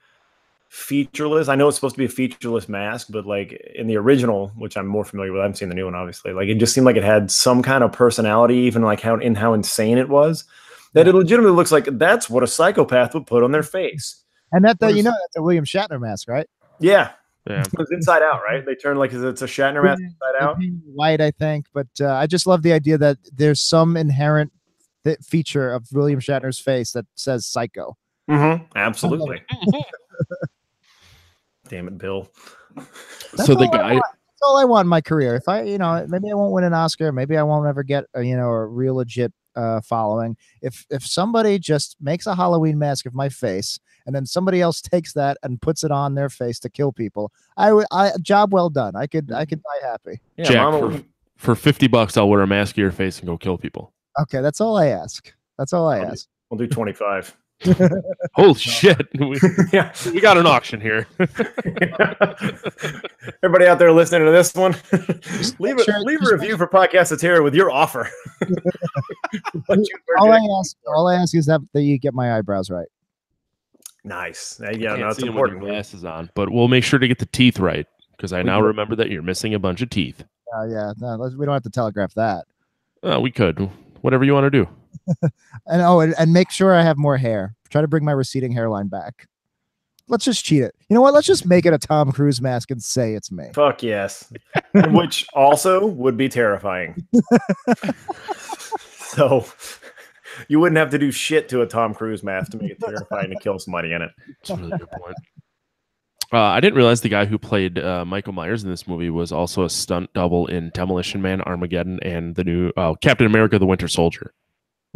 featureless. I know it's supposed to be a featureless mask, but like in the original, which I'm more familiar with, I haven't seen the new one, obviously. Like, it just seemed like it had some kind of personality, even like how insane it was. That it legitimately looks like that's what a psychopath would put on their face. And that's a William Shatner mask, right? Yeah. Yeah. It was Inside Out, right? They turn like it's a Shatner mask inside out. White, I think, but I just love the idea that there's some inherent feature of William Shatner's face that says psycho. Absolutely. Damn it, Bill. That's all I want in my career. If maybe I won't win an Oscar, maybe I won't ever get a real legit following. If somebody just makes a Halloween mask of my face, and then somebody else takes that and puts it on their face to kill people, job well done. I could die happy. Yeah, Jack, for $50, I'll wear a mask of your face and go kill people. Okay, that's all I ask. We'll do 25. Holy shit. We got an auction here. Everybody out there listening to this one, leave a review for Podcast Satira with your offer. all I ask is that you get my eyebrows right. Nice. Yeah, no, it's important. Glasses on, but we'll make sure to get the teeth right because I now remember that you're missing a bunch of teeth. Yeah, no, we don't have to telegraph that. We could. Whatever you want to do. And make sure I have more hair. Try to bring my receding hairline back. Let's just cheat it. You know what? Let's just make it a Tom Cruise mask and say it's me. Fuck yes. Which also would be terrifying. So you wouldn't have to do shit to a Tom Cruise mask to make it terrifying to kill somebody in it. That's a really good point. I didn't realize the guy who played Michael Myers in this movie was also a stunt double in Demolition Man, Armageddon, and the new Captain America: The Winter Soldier.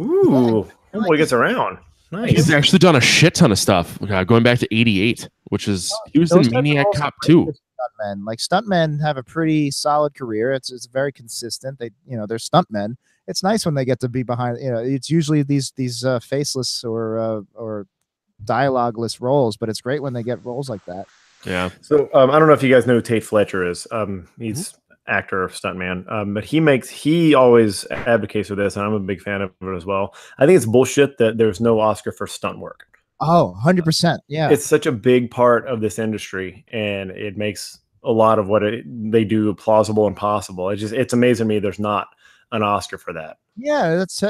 Ooh, boy gets around. Nice. He's actually done a shit ton of stuff, going back to '88, which is he was in Maniac Cop 2. Stuntmen have a pretty solid career. It's very consistent. They're stuntmen. It's nice when they get to be behind. It's usually these faceless or dialogueless roles, but it's great when they get roles like that. Yeah. So I don't know if you guys know who Tate Fletcher is. He's actor, stuntman, but he always advocates for this, and I'm a big fan of it as well. I think it's bullshit that there's no Oscar for stunt work. Oh, 100%. Yeah. It's such a big part of this industry, and it makes a lot of what they do plausible and possible. It's amazing to me there's not an Oscar for that. Yeah, that's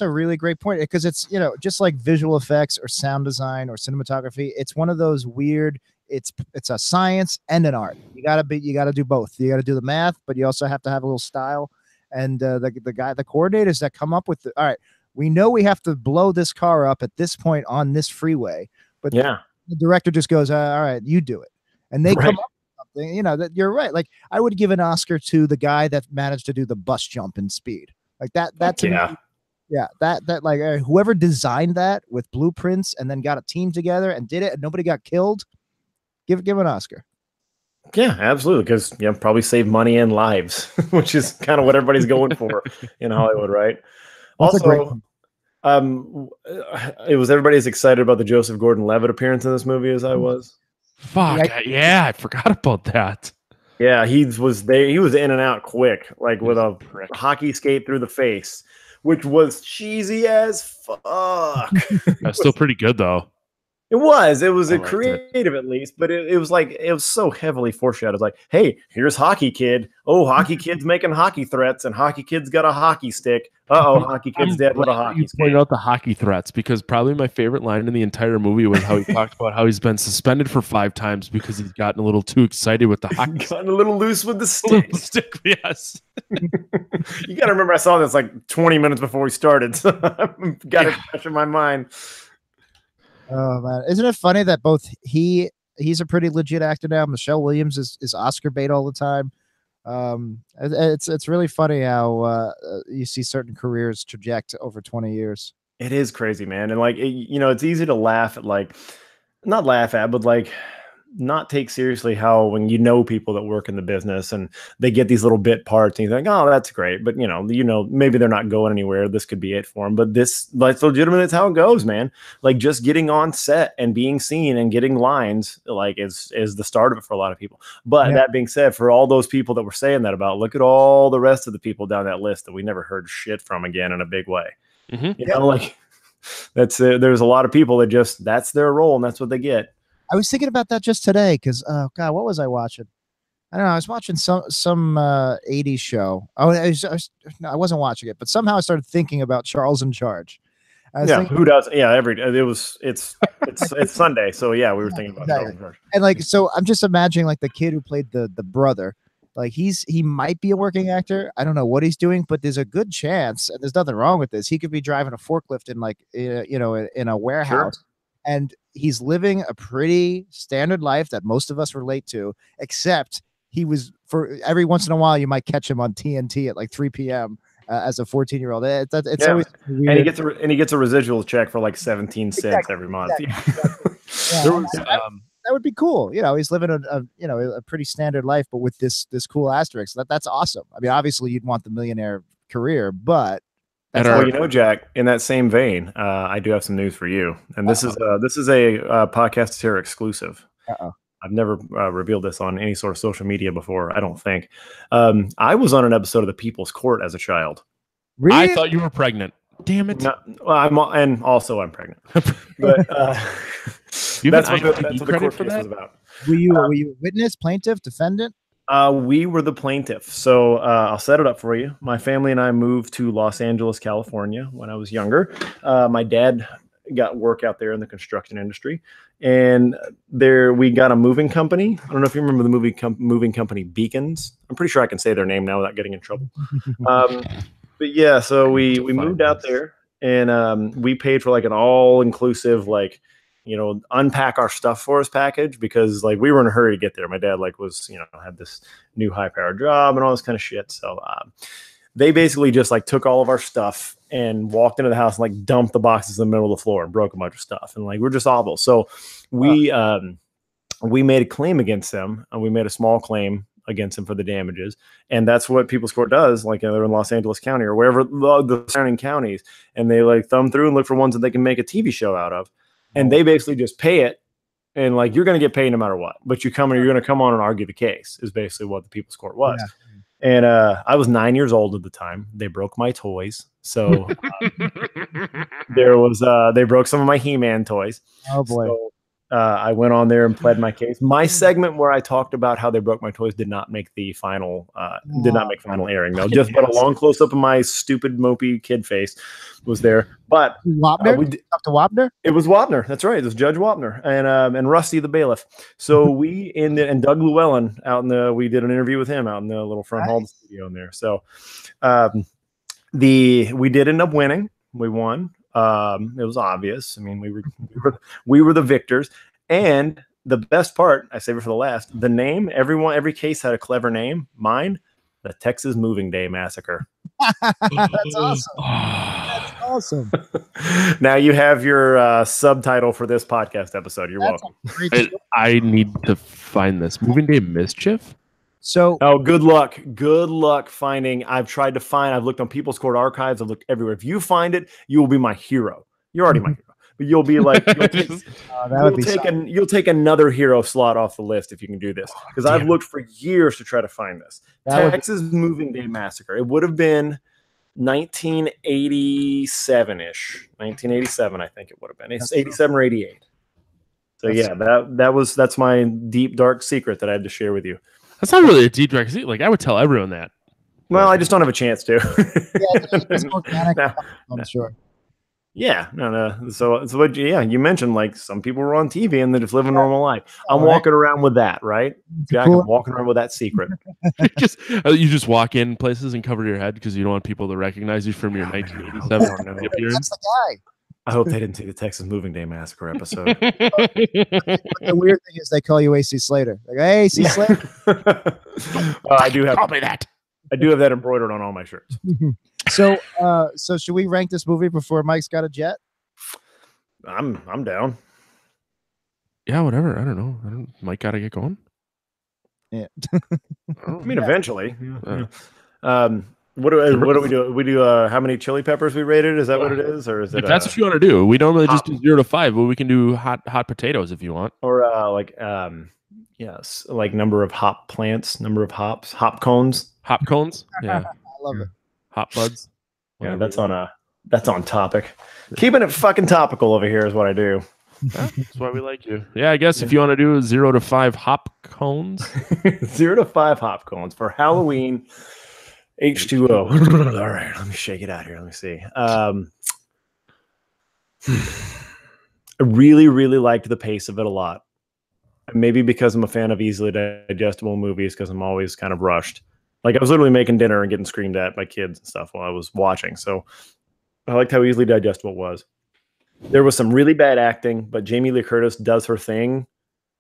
a really great point, because it's, just like visual effects or sound design or cinematography, it's one of those weird, it's a science and an art. You gotta do both. You gotta do the math, but you also have to have a little style. And the coordinators that come up with all right, we know we have to blow this car up at this point on this freeway, but the director just goes, all right, you do it. And they come up with something, that you're right. Like, I would give an Oscar to the guy that managed to do the bus jump in Speed. Like that to me, that like whoever designed that with blueprints and then got a team together and did it and nobody got killed, give an Oscar. Yeah, absolutely, because probably save money and lives, which is kind of what everybody's going for in Hollywood, right? Also, it was everybody as excited about the Joseph Gordon-Levitt appearance in this movie as I was. Fuck yeah, I forgot about that. Yeah, he was there. He was in and out quick, like with a hockey skate through the face, which was cheesy as fuck. That's still pretty good though. It was a creative at least, but it was so heavily foreshadowed. Like, hey, here's Hockey Kid. Oh, Hockey Kid's making hockey threats, and Hockey Kid's got a hockey stick. Hockey Kid's dead with a hockey stick. You pointed out the hockey threats, because probably my favorite line in the entire movie was how he talked about how he's been suspended for 5 times because he's gotten a little too excited with the hockey. Gotten a little loose with the stick. Yes. You got to remember, I saw this like 20 minutes before we started, so I've got it fresh in my mind. Oh man, isn't it funny that both he's a pretty legit actor now. Michelle Williams is Oscar bait all the time. It's really funny how you see certain careers traject over 20 years. It is crazy, man, and like it's easy to laugh at, like not laugh at, but like not take seriously how when people that work in the business and they get these little bit parts and you think, oh, that's great, but maybe they're not going anywhere. This could be it for them, but that's legitimate. It's how it goes, man. Like, just getting on set and being seen and getting lines, like, is the start of it for a lot of people. But that being said, for all those people that were saying that about, look at all the rest of the people down that list that we never heard shit from again in a big way. Like, that's there's a lot of people that that's their role and that's what they get. I was thinking about that just today because, oh God, what was I watching? I don't know. I was watching some 80s show. I wasn't watching it, but somehow I started thinking about Charles in Charge. Who does? Yeah, it's Sunday, so yeah, we were thinking about Charles in Charge. And like, so I'm just imagining like the kid who played the brother. Like, he might be a working actor. I don't know what he's doing, but there's a good chance, and there's nothing wrong with this. He could be driving a forklift in like in a warehouse. Sure. And he's living a pretty standard life that most of us relate to, except he was, for every once in a while, you might catch him on TNT at like 3 p.m. As a 14-year-old. It's always weird. And he gets a residual check for like 17 cents every month. Exactly. That would be cool. He's living a pretty standard life, but with this cool asterisk. That's awesome. I mean, obviously you'd want the millionaire career, but Jack, in that same vein, I do have some news for you. And this is a Podcast Terror exclusive. I've never revealed this on any sort of social media before, I don't think. I was on an episode of The People's Court as a child. Really? I thought you were pregnant. Damn it. No, I'm pregnant. But that's what the court case was about. Were you a witness, plaintiff, defendant? We were the plaintiff. So I'll set it up for you. My family and I moved to Los Angeles, California when I was younger. My dad got work out there in the construction industry, and there we got a moving company. I don't know if you remember the moving company Beacons. I'm pretty sure I can say their name now without getting in trouble. But yeah, so we moved out there, and we paid for like an all-inclusive, like, unpack our stuff for us package, because like we were in a hurry to get there. My dad was, had this new high-powered job and all this kind of shit. So they basically just like took all of our stuff and walked into the house and like dumped the boxes in the middle of the floor and broke a bunch of stuff. And like, we're just awful. So we made a claim against them, and we made a small claim against them for the damages. And that's what People's Court does. Like, they're in Los Angeles County or wherever the surrounding counties, and they like thumb through and look for ones that they can make a TV show out of. And they basically just pay it, and like, you're going to get paid no matter what, but you're going to come on and argue the case, is basically what the People's Court was. Yeah. And I was 9 years old at the time. They broke my toys. So they broke some of my He-Man toys. Oh boy. So, I went on there and pled my case. My segment where I talked about how they broke my toys did not make the final, final airing though. Just but a long close up of my stupid mopey kid face was there. But Wapner? Dr. Wapner? It was Wapner. That's right. It was Judge Wapner and Rusty the bailiff. So we and Doug Llewellyn we did an interview with him out in the little front hall of the studio in there. So we did end up winning. We won. It was obvious. I mean, we were the victors, and the best part, I save it for the last. The name, every case had a clever name. Mine, the Texas Moving Day Massacre. That's awesome. That's awesome. Now you have your subtitle for this podcast episode. You're welcome. I need to find this. Moving Day Mischief. So, good luck. Good luck finding. I've looked on People's Court archives. I've looked everywhere. If you find it, you will be my hero. You're already my hero. But you'll be like, you'll take another hero slot off the list if you can do this. Because I've looked for years to try to find this. Texas Moving Day Massacre. It would have been 1987-ish. 1987, I think it would have been. It's 87 or 88. So that's my deep, dark secret that I had to share with you. That's not really a deep dark secret. Like, I would tell everyone that. Well, I just don't have a chance to. it's organic. I'm sure. Yeah, no. So what? Yeah, you mentioned like some people were on TV and they just live a normal life. I'm walking around with that, right? Jack, I'm walking around with that secret. You just walk in places and cover your head because you don't want people to recognize you from your 1987 appearance. That's the guy. I hope they didn't see the Texas Moving Day Massacre episode. The weird thing is they call you AC Slater. Like, hey, AC Slater. I do have. Call me that. I do have that embroidered on all my shirts. So should we rank this movie before Mike's got a jet? I'm down. Yeah, whatever. I don't know. Mike got to get going. Yeah. I mean, eventually. Yeah. What do we do? We do how many chili peppers we rated? Is that what it is, or is it? If that's what you want to do, we don't really just do 0 to 5, but we can do hot potatoes if you want, or yes, like number of hop plants, number of hops, hop cones. Yeah, I love it. Hop buds. Yeah, that's on topic. Keeping it fucking topical over here is what I do. That's why we like you. Yeah, I guess if you want to do 0 to 5 hop cones, 0 to 5 hop cones for Halloween. H20. All right, let me shake it out here. Let me see. I really, really liked the pace of it a lot. Maybe because I'm a fan of easily digestible movies, because I'm always kind of rushed. Like, I was literally making dinner and getting screamed at by kids and stuff while I was watching. So I liked how easily digestible it was. There was some really bad acting, but Jamie Lee Curtis does her thing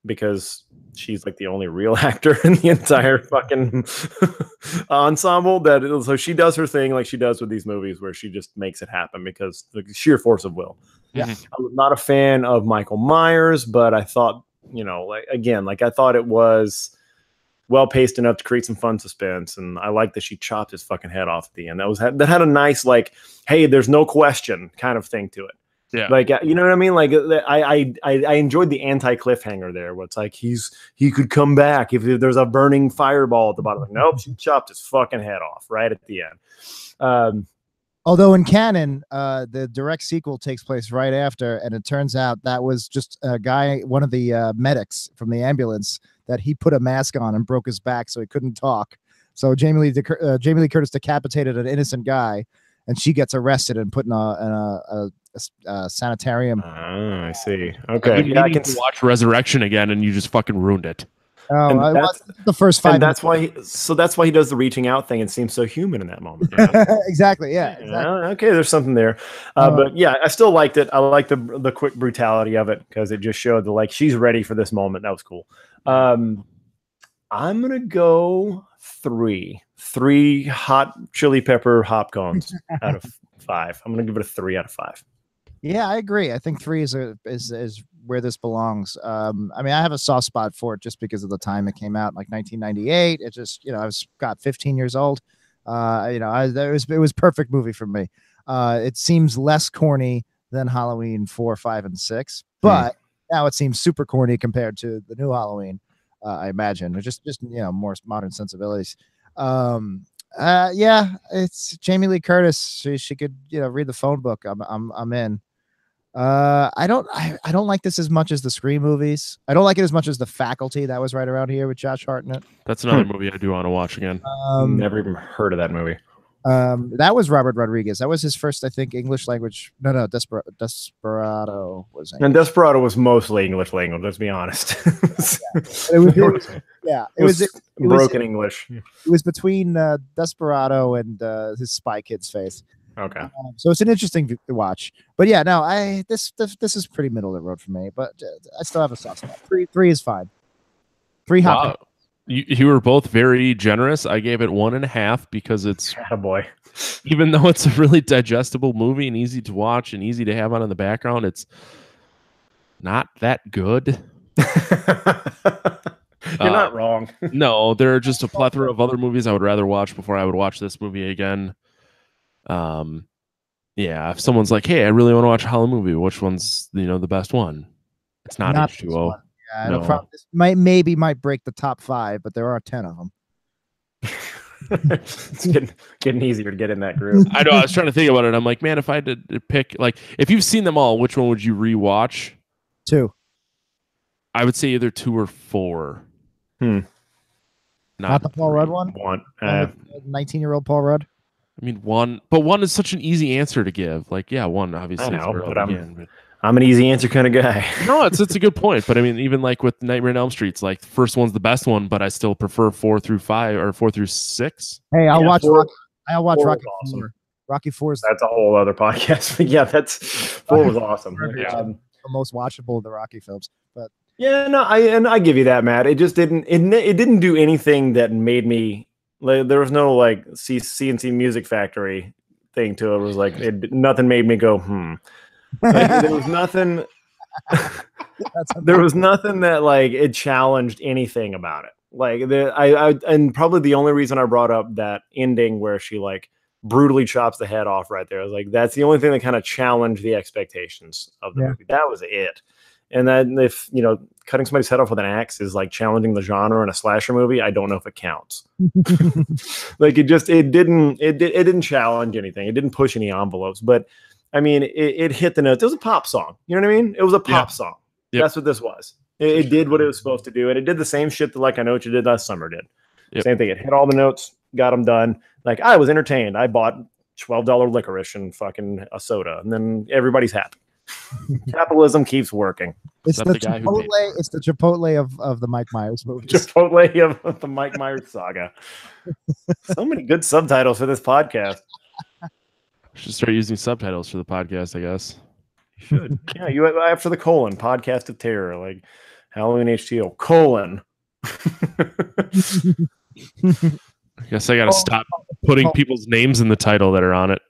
because she's like the only real actor in the entire fucking ensemble. So she does her thing like she does with these movies, where she just makes it happen because the sheer force of will. Yeah. I was not a fan of Michael Myers, but I thought, I thought it was well paced enough to create some fun suspense, and I like that she chopped his fucking head off at the end. That had a nice, like, hey, there's no question kind of thing to it. Yeah, like, you know what I mean? Like, I enjoyed the anti cliffhanger there, where it's like he could come back if there's a burning fireball at the bottom. Like, nope, she chopped his fucking head off right at the end. Although in canon, the direct sequel takes place right after, and it turns out that was just a guy, one of the medics from the ambulance, that he put a mask on and broke his back so he couldn't talk. So Jamie Lee Curtis decapitated an innocent guy, and she gets arrested and put in a sanitarium. I see. I've Okay, been yeah, I meaning can. to watch Resurrection again, and you just fucking ruined it. Oh, And I that's- watched the first 5 And that's why. That's why he does the reaching out thing and seems so human in that moment. exactly. Yeah. Exactly. Okay, there's something there, but yeah, I still liked it. I like the quick brutality of it because it just showed the she's ready for this moment. That was cool. I'm gonna go three hot chili pepper hop cones out of 5. I'm gonna give it a 3 out of 5. Yeah, I agree. I think 3 is where this belongs. I mean, I have a soft spot for it just because of the time it came out, like 1998. It just, I was 15 years old. It was perfect movie for me. It seems less corny than Halloween 4, 5, and 6, but now it seems super corny compared to the new Halloween. I imagine, or just more modern sensibilities. Yeah, it's Jamie Lee Curtis. She could read the phone book. I'm in. I don't like this as much as the Scream movies. I don't like it as much as The Faculty that was right around here with Josh Hartnett. That's another movie I do want to watch again. Never even heard of that movie. That was Robert Rodriguez. That was his first, I think, English language. No, Desperado was English. And Desperado was mostly English language. Let's be honest. It was broken English. It was between Desperado and his Spy Kids face. Okay. So it's an interesting watch, but yeah, no, this is pretty middle of the road for me, but I still have a soft spot. Three is fine. 3 hot. Wow. You were both very generous. I gave it 1.5 because it's boy. Even though it's a really digestible movie and easy to watch and easy to have on in the background, it's not that good. You're not wrong. No, there are just a plethora of other movies I would rather watch before I would watch this movie again. Yeah, if someone's like, "Hey, I really want to watch a Halloween movie, which one's the best one?" It's not H2O. Yeah, no. This might break the top 5, but there are 10 of them. It's getting easier to get in that group. I know. I was trying to think about it. I'm like, man, if I had to pick, if you've seen them all, which one would you rewatch? 2. I would say either 2 or 4. Not the Paul Rudd one. 19-year-old Paul Rudd. I mean, 1, but 1 is such an easy answer to give. 1 obviously. I know, but I'm an easy answer kind of guy. No, it's a good point. But I mean, even with Nightmare on Elm Street, the first one's the best one, but I still prefer 4 through 5 or 4 through 6. Hey, I'll watch 4, Rocky awesome. 4. Rocky 4 is that's a whole other podcast. But yeah, 4 was awesome. The most watchable of the Rocky films. But yeah, no, I give you that, Matt. It just didn't do anything that made me there was no CNC Music Factory thing to it. It was nothing made me go there was nothing. There was nothing that it challenged anything about it. And probably the only reason I brought up that ending where she brutally chops the head off right there, I was that's the only thing that kind of challenged the expectations of the movie. That was it. And then if cutting somebody's head off with an axe is challenging the genre in a slasher movie, I don't know if it counts. It didn't challenge anything. It didn't push any envelopes, but I mean, it hit the notes. It was a pop song. You know what I mean? It was a pop song. Yep. That's what this was. It did what it was supposed to do. And it did the same shit that I Know What You Did Last Summer did. Yep. Same thing. It hit all the notes, got them done. I was entertained. I bought $12 licorice and fucking a soda, and then everybody's happy. Capitalism keeps working. It's the Chipotle. It's the Chipotle of the Mike Myers movies. Chipotle of the Mike Myers saga. So many good subtitles for this podcast. Should start using subtitles for the podcast, I guess. You should. Yeah, you after the colon podcast of terror, Halloween HTO colon. I guess I got to stop putting people's names in the title that are on it.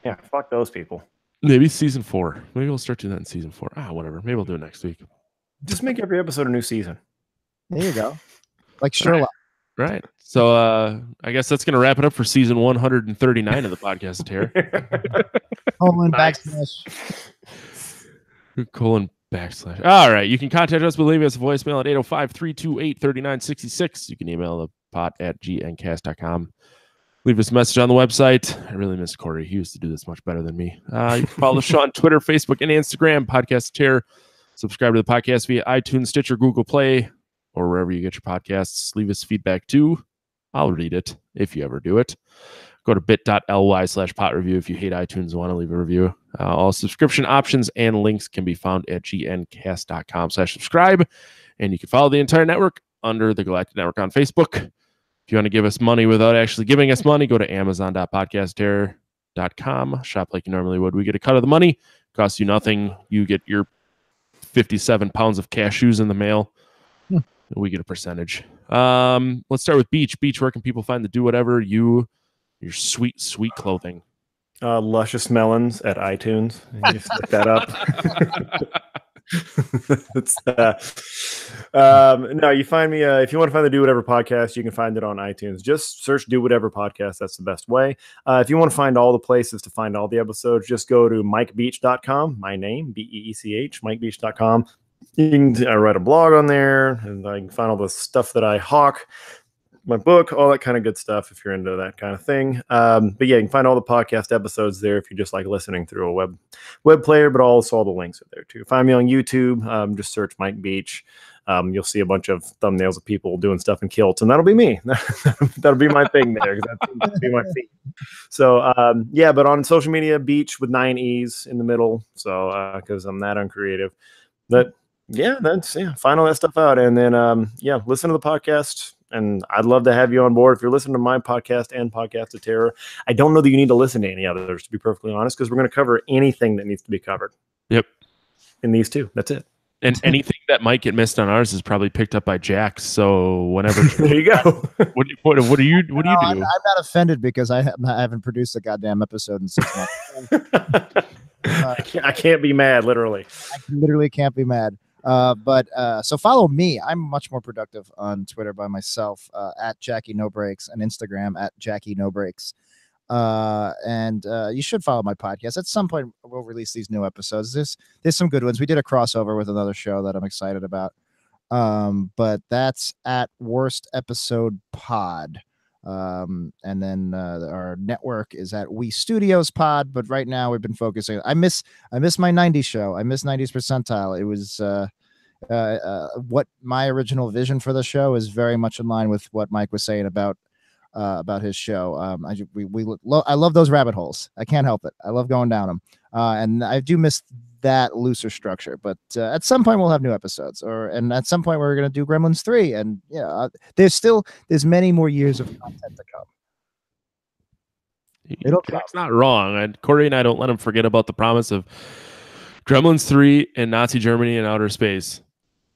Yeah, fuck those people. Maybe season 4. Maybe we'll start doing that in season 4. Whatever. Maybe we'll do it next week. Just make every episode a new season. There you go. Like Sherlock. Right. So I guess that's going to wrap it up for season 139 of the podcast of terror. // All right. You can contact us by leaving us a voicemail at 805-328-3966. You can email the pot at gncast.com. Leave us a message on the website. I really miss Corey. He used to do this much better than me. You can follow the show on Twitter, Facebook, and Instagram. Podcast Terror. Subscribe to the podcast via iTunes, Stitcher, Google Play, or wherever you get your podcasts. Leave us feedback too. I'll read it if you ever do it. Go to bit.ly/pot review if you hate iTunes and want to leave a review. All subscription options and links can be found at gncast.com/subscribe. And you can follow the entire network under the Galactic Network on Facebook. If you want to give us money without actually giving us money, go to amazon.podcastterror.com. Shop like you normally would. We get a cut of the money. Costs you nothing. You get your 57 pounds of cashews in the mail. We get a percentage. Let's start with Beech. Beech, where can people find the Do Whatever your sweet, sweet clothing? Luscious Melons at iTunes. You just look that up. No, you find me if you want to find the Do Whatever podcast, you can find it on iTunes. Just search Do Whatever podcast. That's the best way. If you want to find all the places to find all the episodes, just go to MikeBeech.com. My name, BEECH, MikeBeech.com. You can write a blog on there, and I can find all the stuff that I hawk, my book, all that kind of good stuff if you're into that kind of thing. But yeah, you can find all the podcast episodes there if you just like listening through a web player, but also all the links are there too. Find me on YouTube. Just search Mike Beech. You'll see a bunch of thumbnails of people doing stuff in kilts, and that'll be me. That'll be my thing there. That'll be my feed. So yeah, but on social media, Beech with 9 E's in the middle. So because I'm that uncreative. But yeah, find all that stuff out, and then listen to the podcast. And I'd love to have you on board if you're listening to my podcast and Podcast of Terror. I don't know that you need to listen to any others, to be perfectly honest, because we're going to cover anything that needs to be covered. Yep. In these two, that's it. And anything that might get missed on ours is probably picked up by Jack. So whenever there you go. What do you do? I'm not offended because I haven't produced a goddamn episode in 6 months. I can't be mad, literally. I literally can't be mad. But so follow me. I'm much more productive on Twitter by myself, at Jackie No Breaks, and Instagram at Jackie No Breaks. And you should follow my podcast. At some point, we'll release these new episodes. There's some good ones. We did a crossover with another show that I'm excited about. But that's at Worst Episode Pod. And then our network is at We Studios Pod. But right now we've been focusing. I miss my 90s show. I miss 90s Percentile. It was what my original vision for the show is very much in line with what Mike was saying about his show. I love those rabbit holes. I can't help it. I love going down them. And I do miss that looser structure, but at some point we'll have new episodes, and at some point we're going to do Gremlins 3, and there's many more years of content to come. Jack's not wrong, and Corey and I don't let him forget about the promise of Gremlins 3 and Nazi Germany in outer space.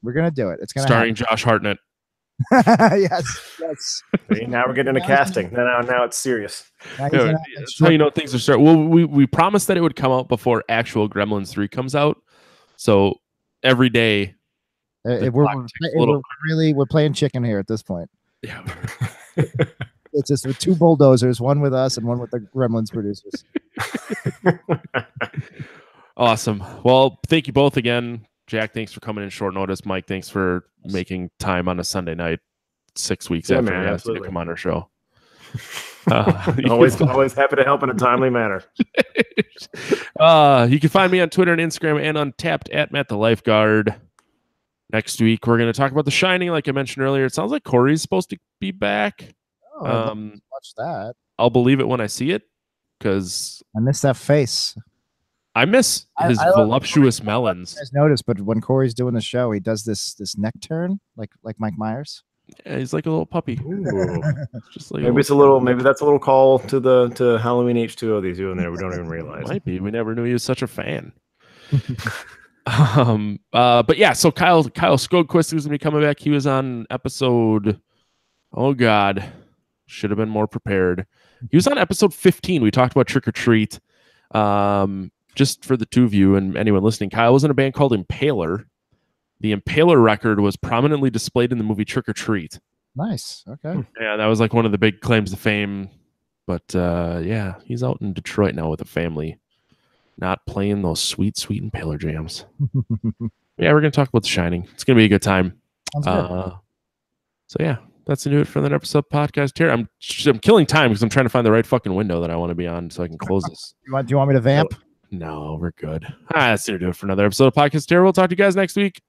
We're going to do it. It's going to starring Josh Hartnett. yes. See, now we're getting into casting. Now it's serious. That's how you know things are starting. Well, we promised that it would come out before actual Gremlins 3 comes out. So every day, we're playing chicken here at this point. Yeah. It's just with 2 bulldozers, one with us and one with the Gremlins producers. Awesome. Well, thank you both again. Jack, thanks for coming in short notice. Mike, thanks for making time on a Sunday night 6 weeks after you asked me to come on our show. Always happy to help in a timely manner. You can find me on Twitter and Instagram and Untapped at Matt the Lifeguard. Next week, we're going to talk about The Shining, like I mentioned earlier. It sounds like Corey's supposed to be back. Watch that. I'll believe it when I see it, because I miss that face. I miss his voluptuous melons. You guys noticed, but when Corey's doing the show, he does this neck turn like Mike Myers. Yeah, he's like a little puppy. Just like maybe that's a little call to Halloween H20 he's doing there. We don't even realize. Might be. We never knew he was such a fan. But yeah, so Kyle Skogquist is gonna be coming back. He was on episode. Oh God, should have been more prepared. He was on episode 15. We talked about Trick or Treat. Just for the two of you and anyone listening, Kyle was in a band called Impaler. The Impaler record was prominently displayed in the movie Trick or Treat. Nice. Okay. Yeah, that was like one of the big claims to fame. But yeah, he's out in Detroit now with a family, not playing those sweet Impaler jams. Yeah, we're going to talk about The Shining. It's going to be a good time. Sounds good. So yeah, That's gonna do it for that episode of podcast here. I'm killing time because I'm trying to find the right fucking window that I want to be on so I can close this. Do you want me to vamp? No, we're good. That's gonna do it for another episode of podcast here. We'll talk to you guys next week.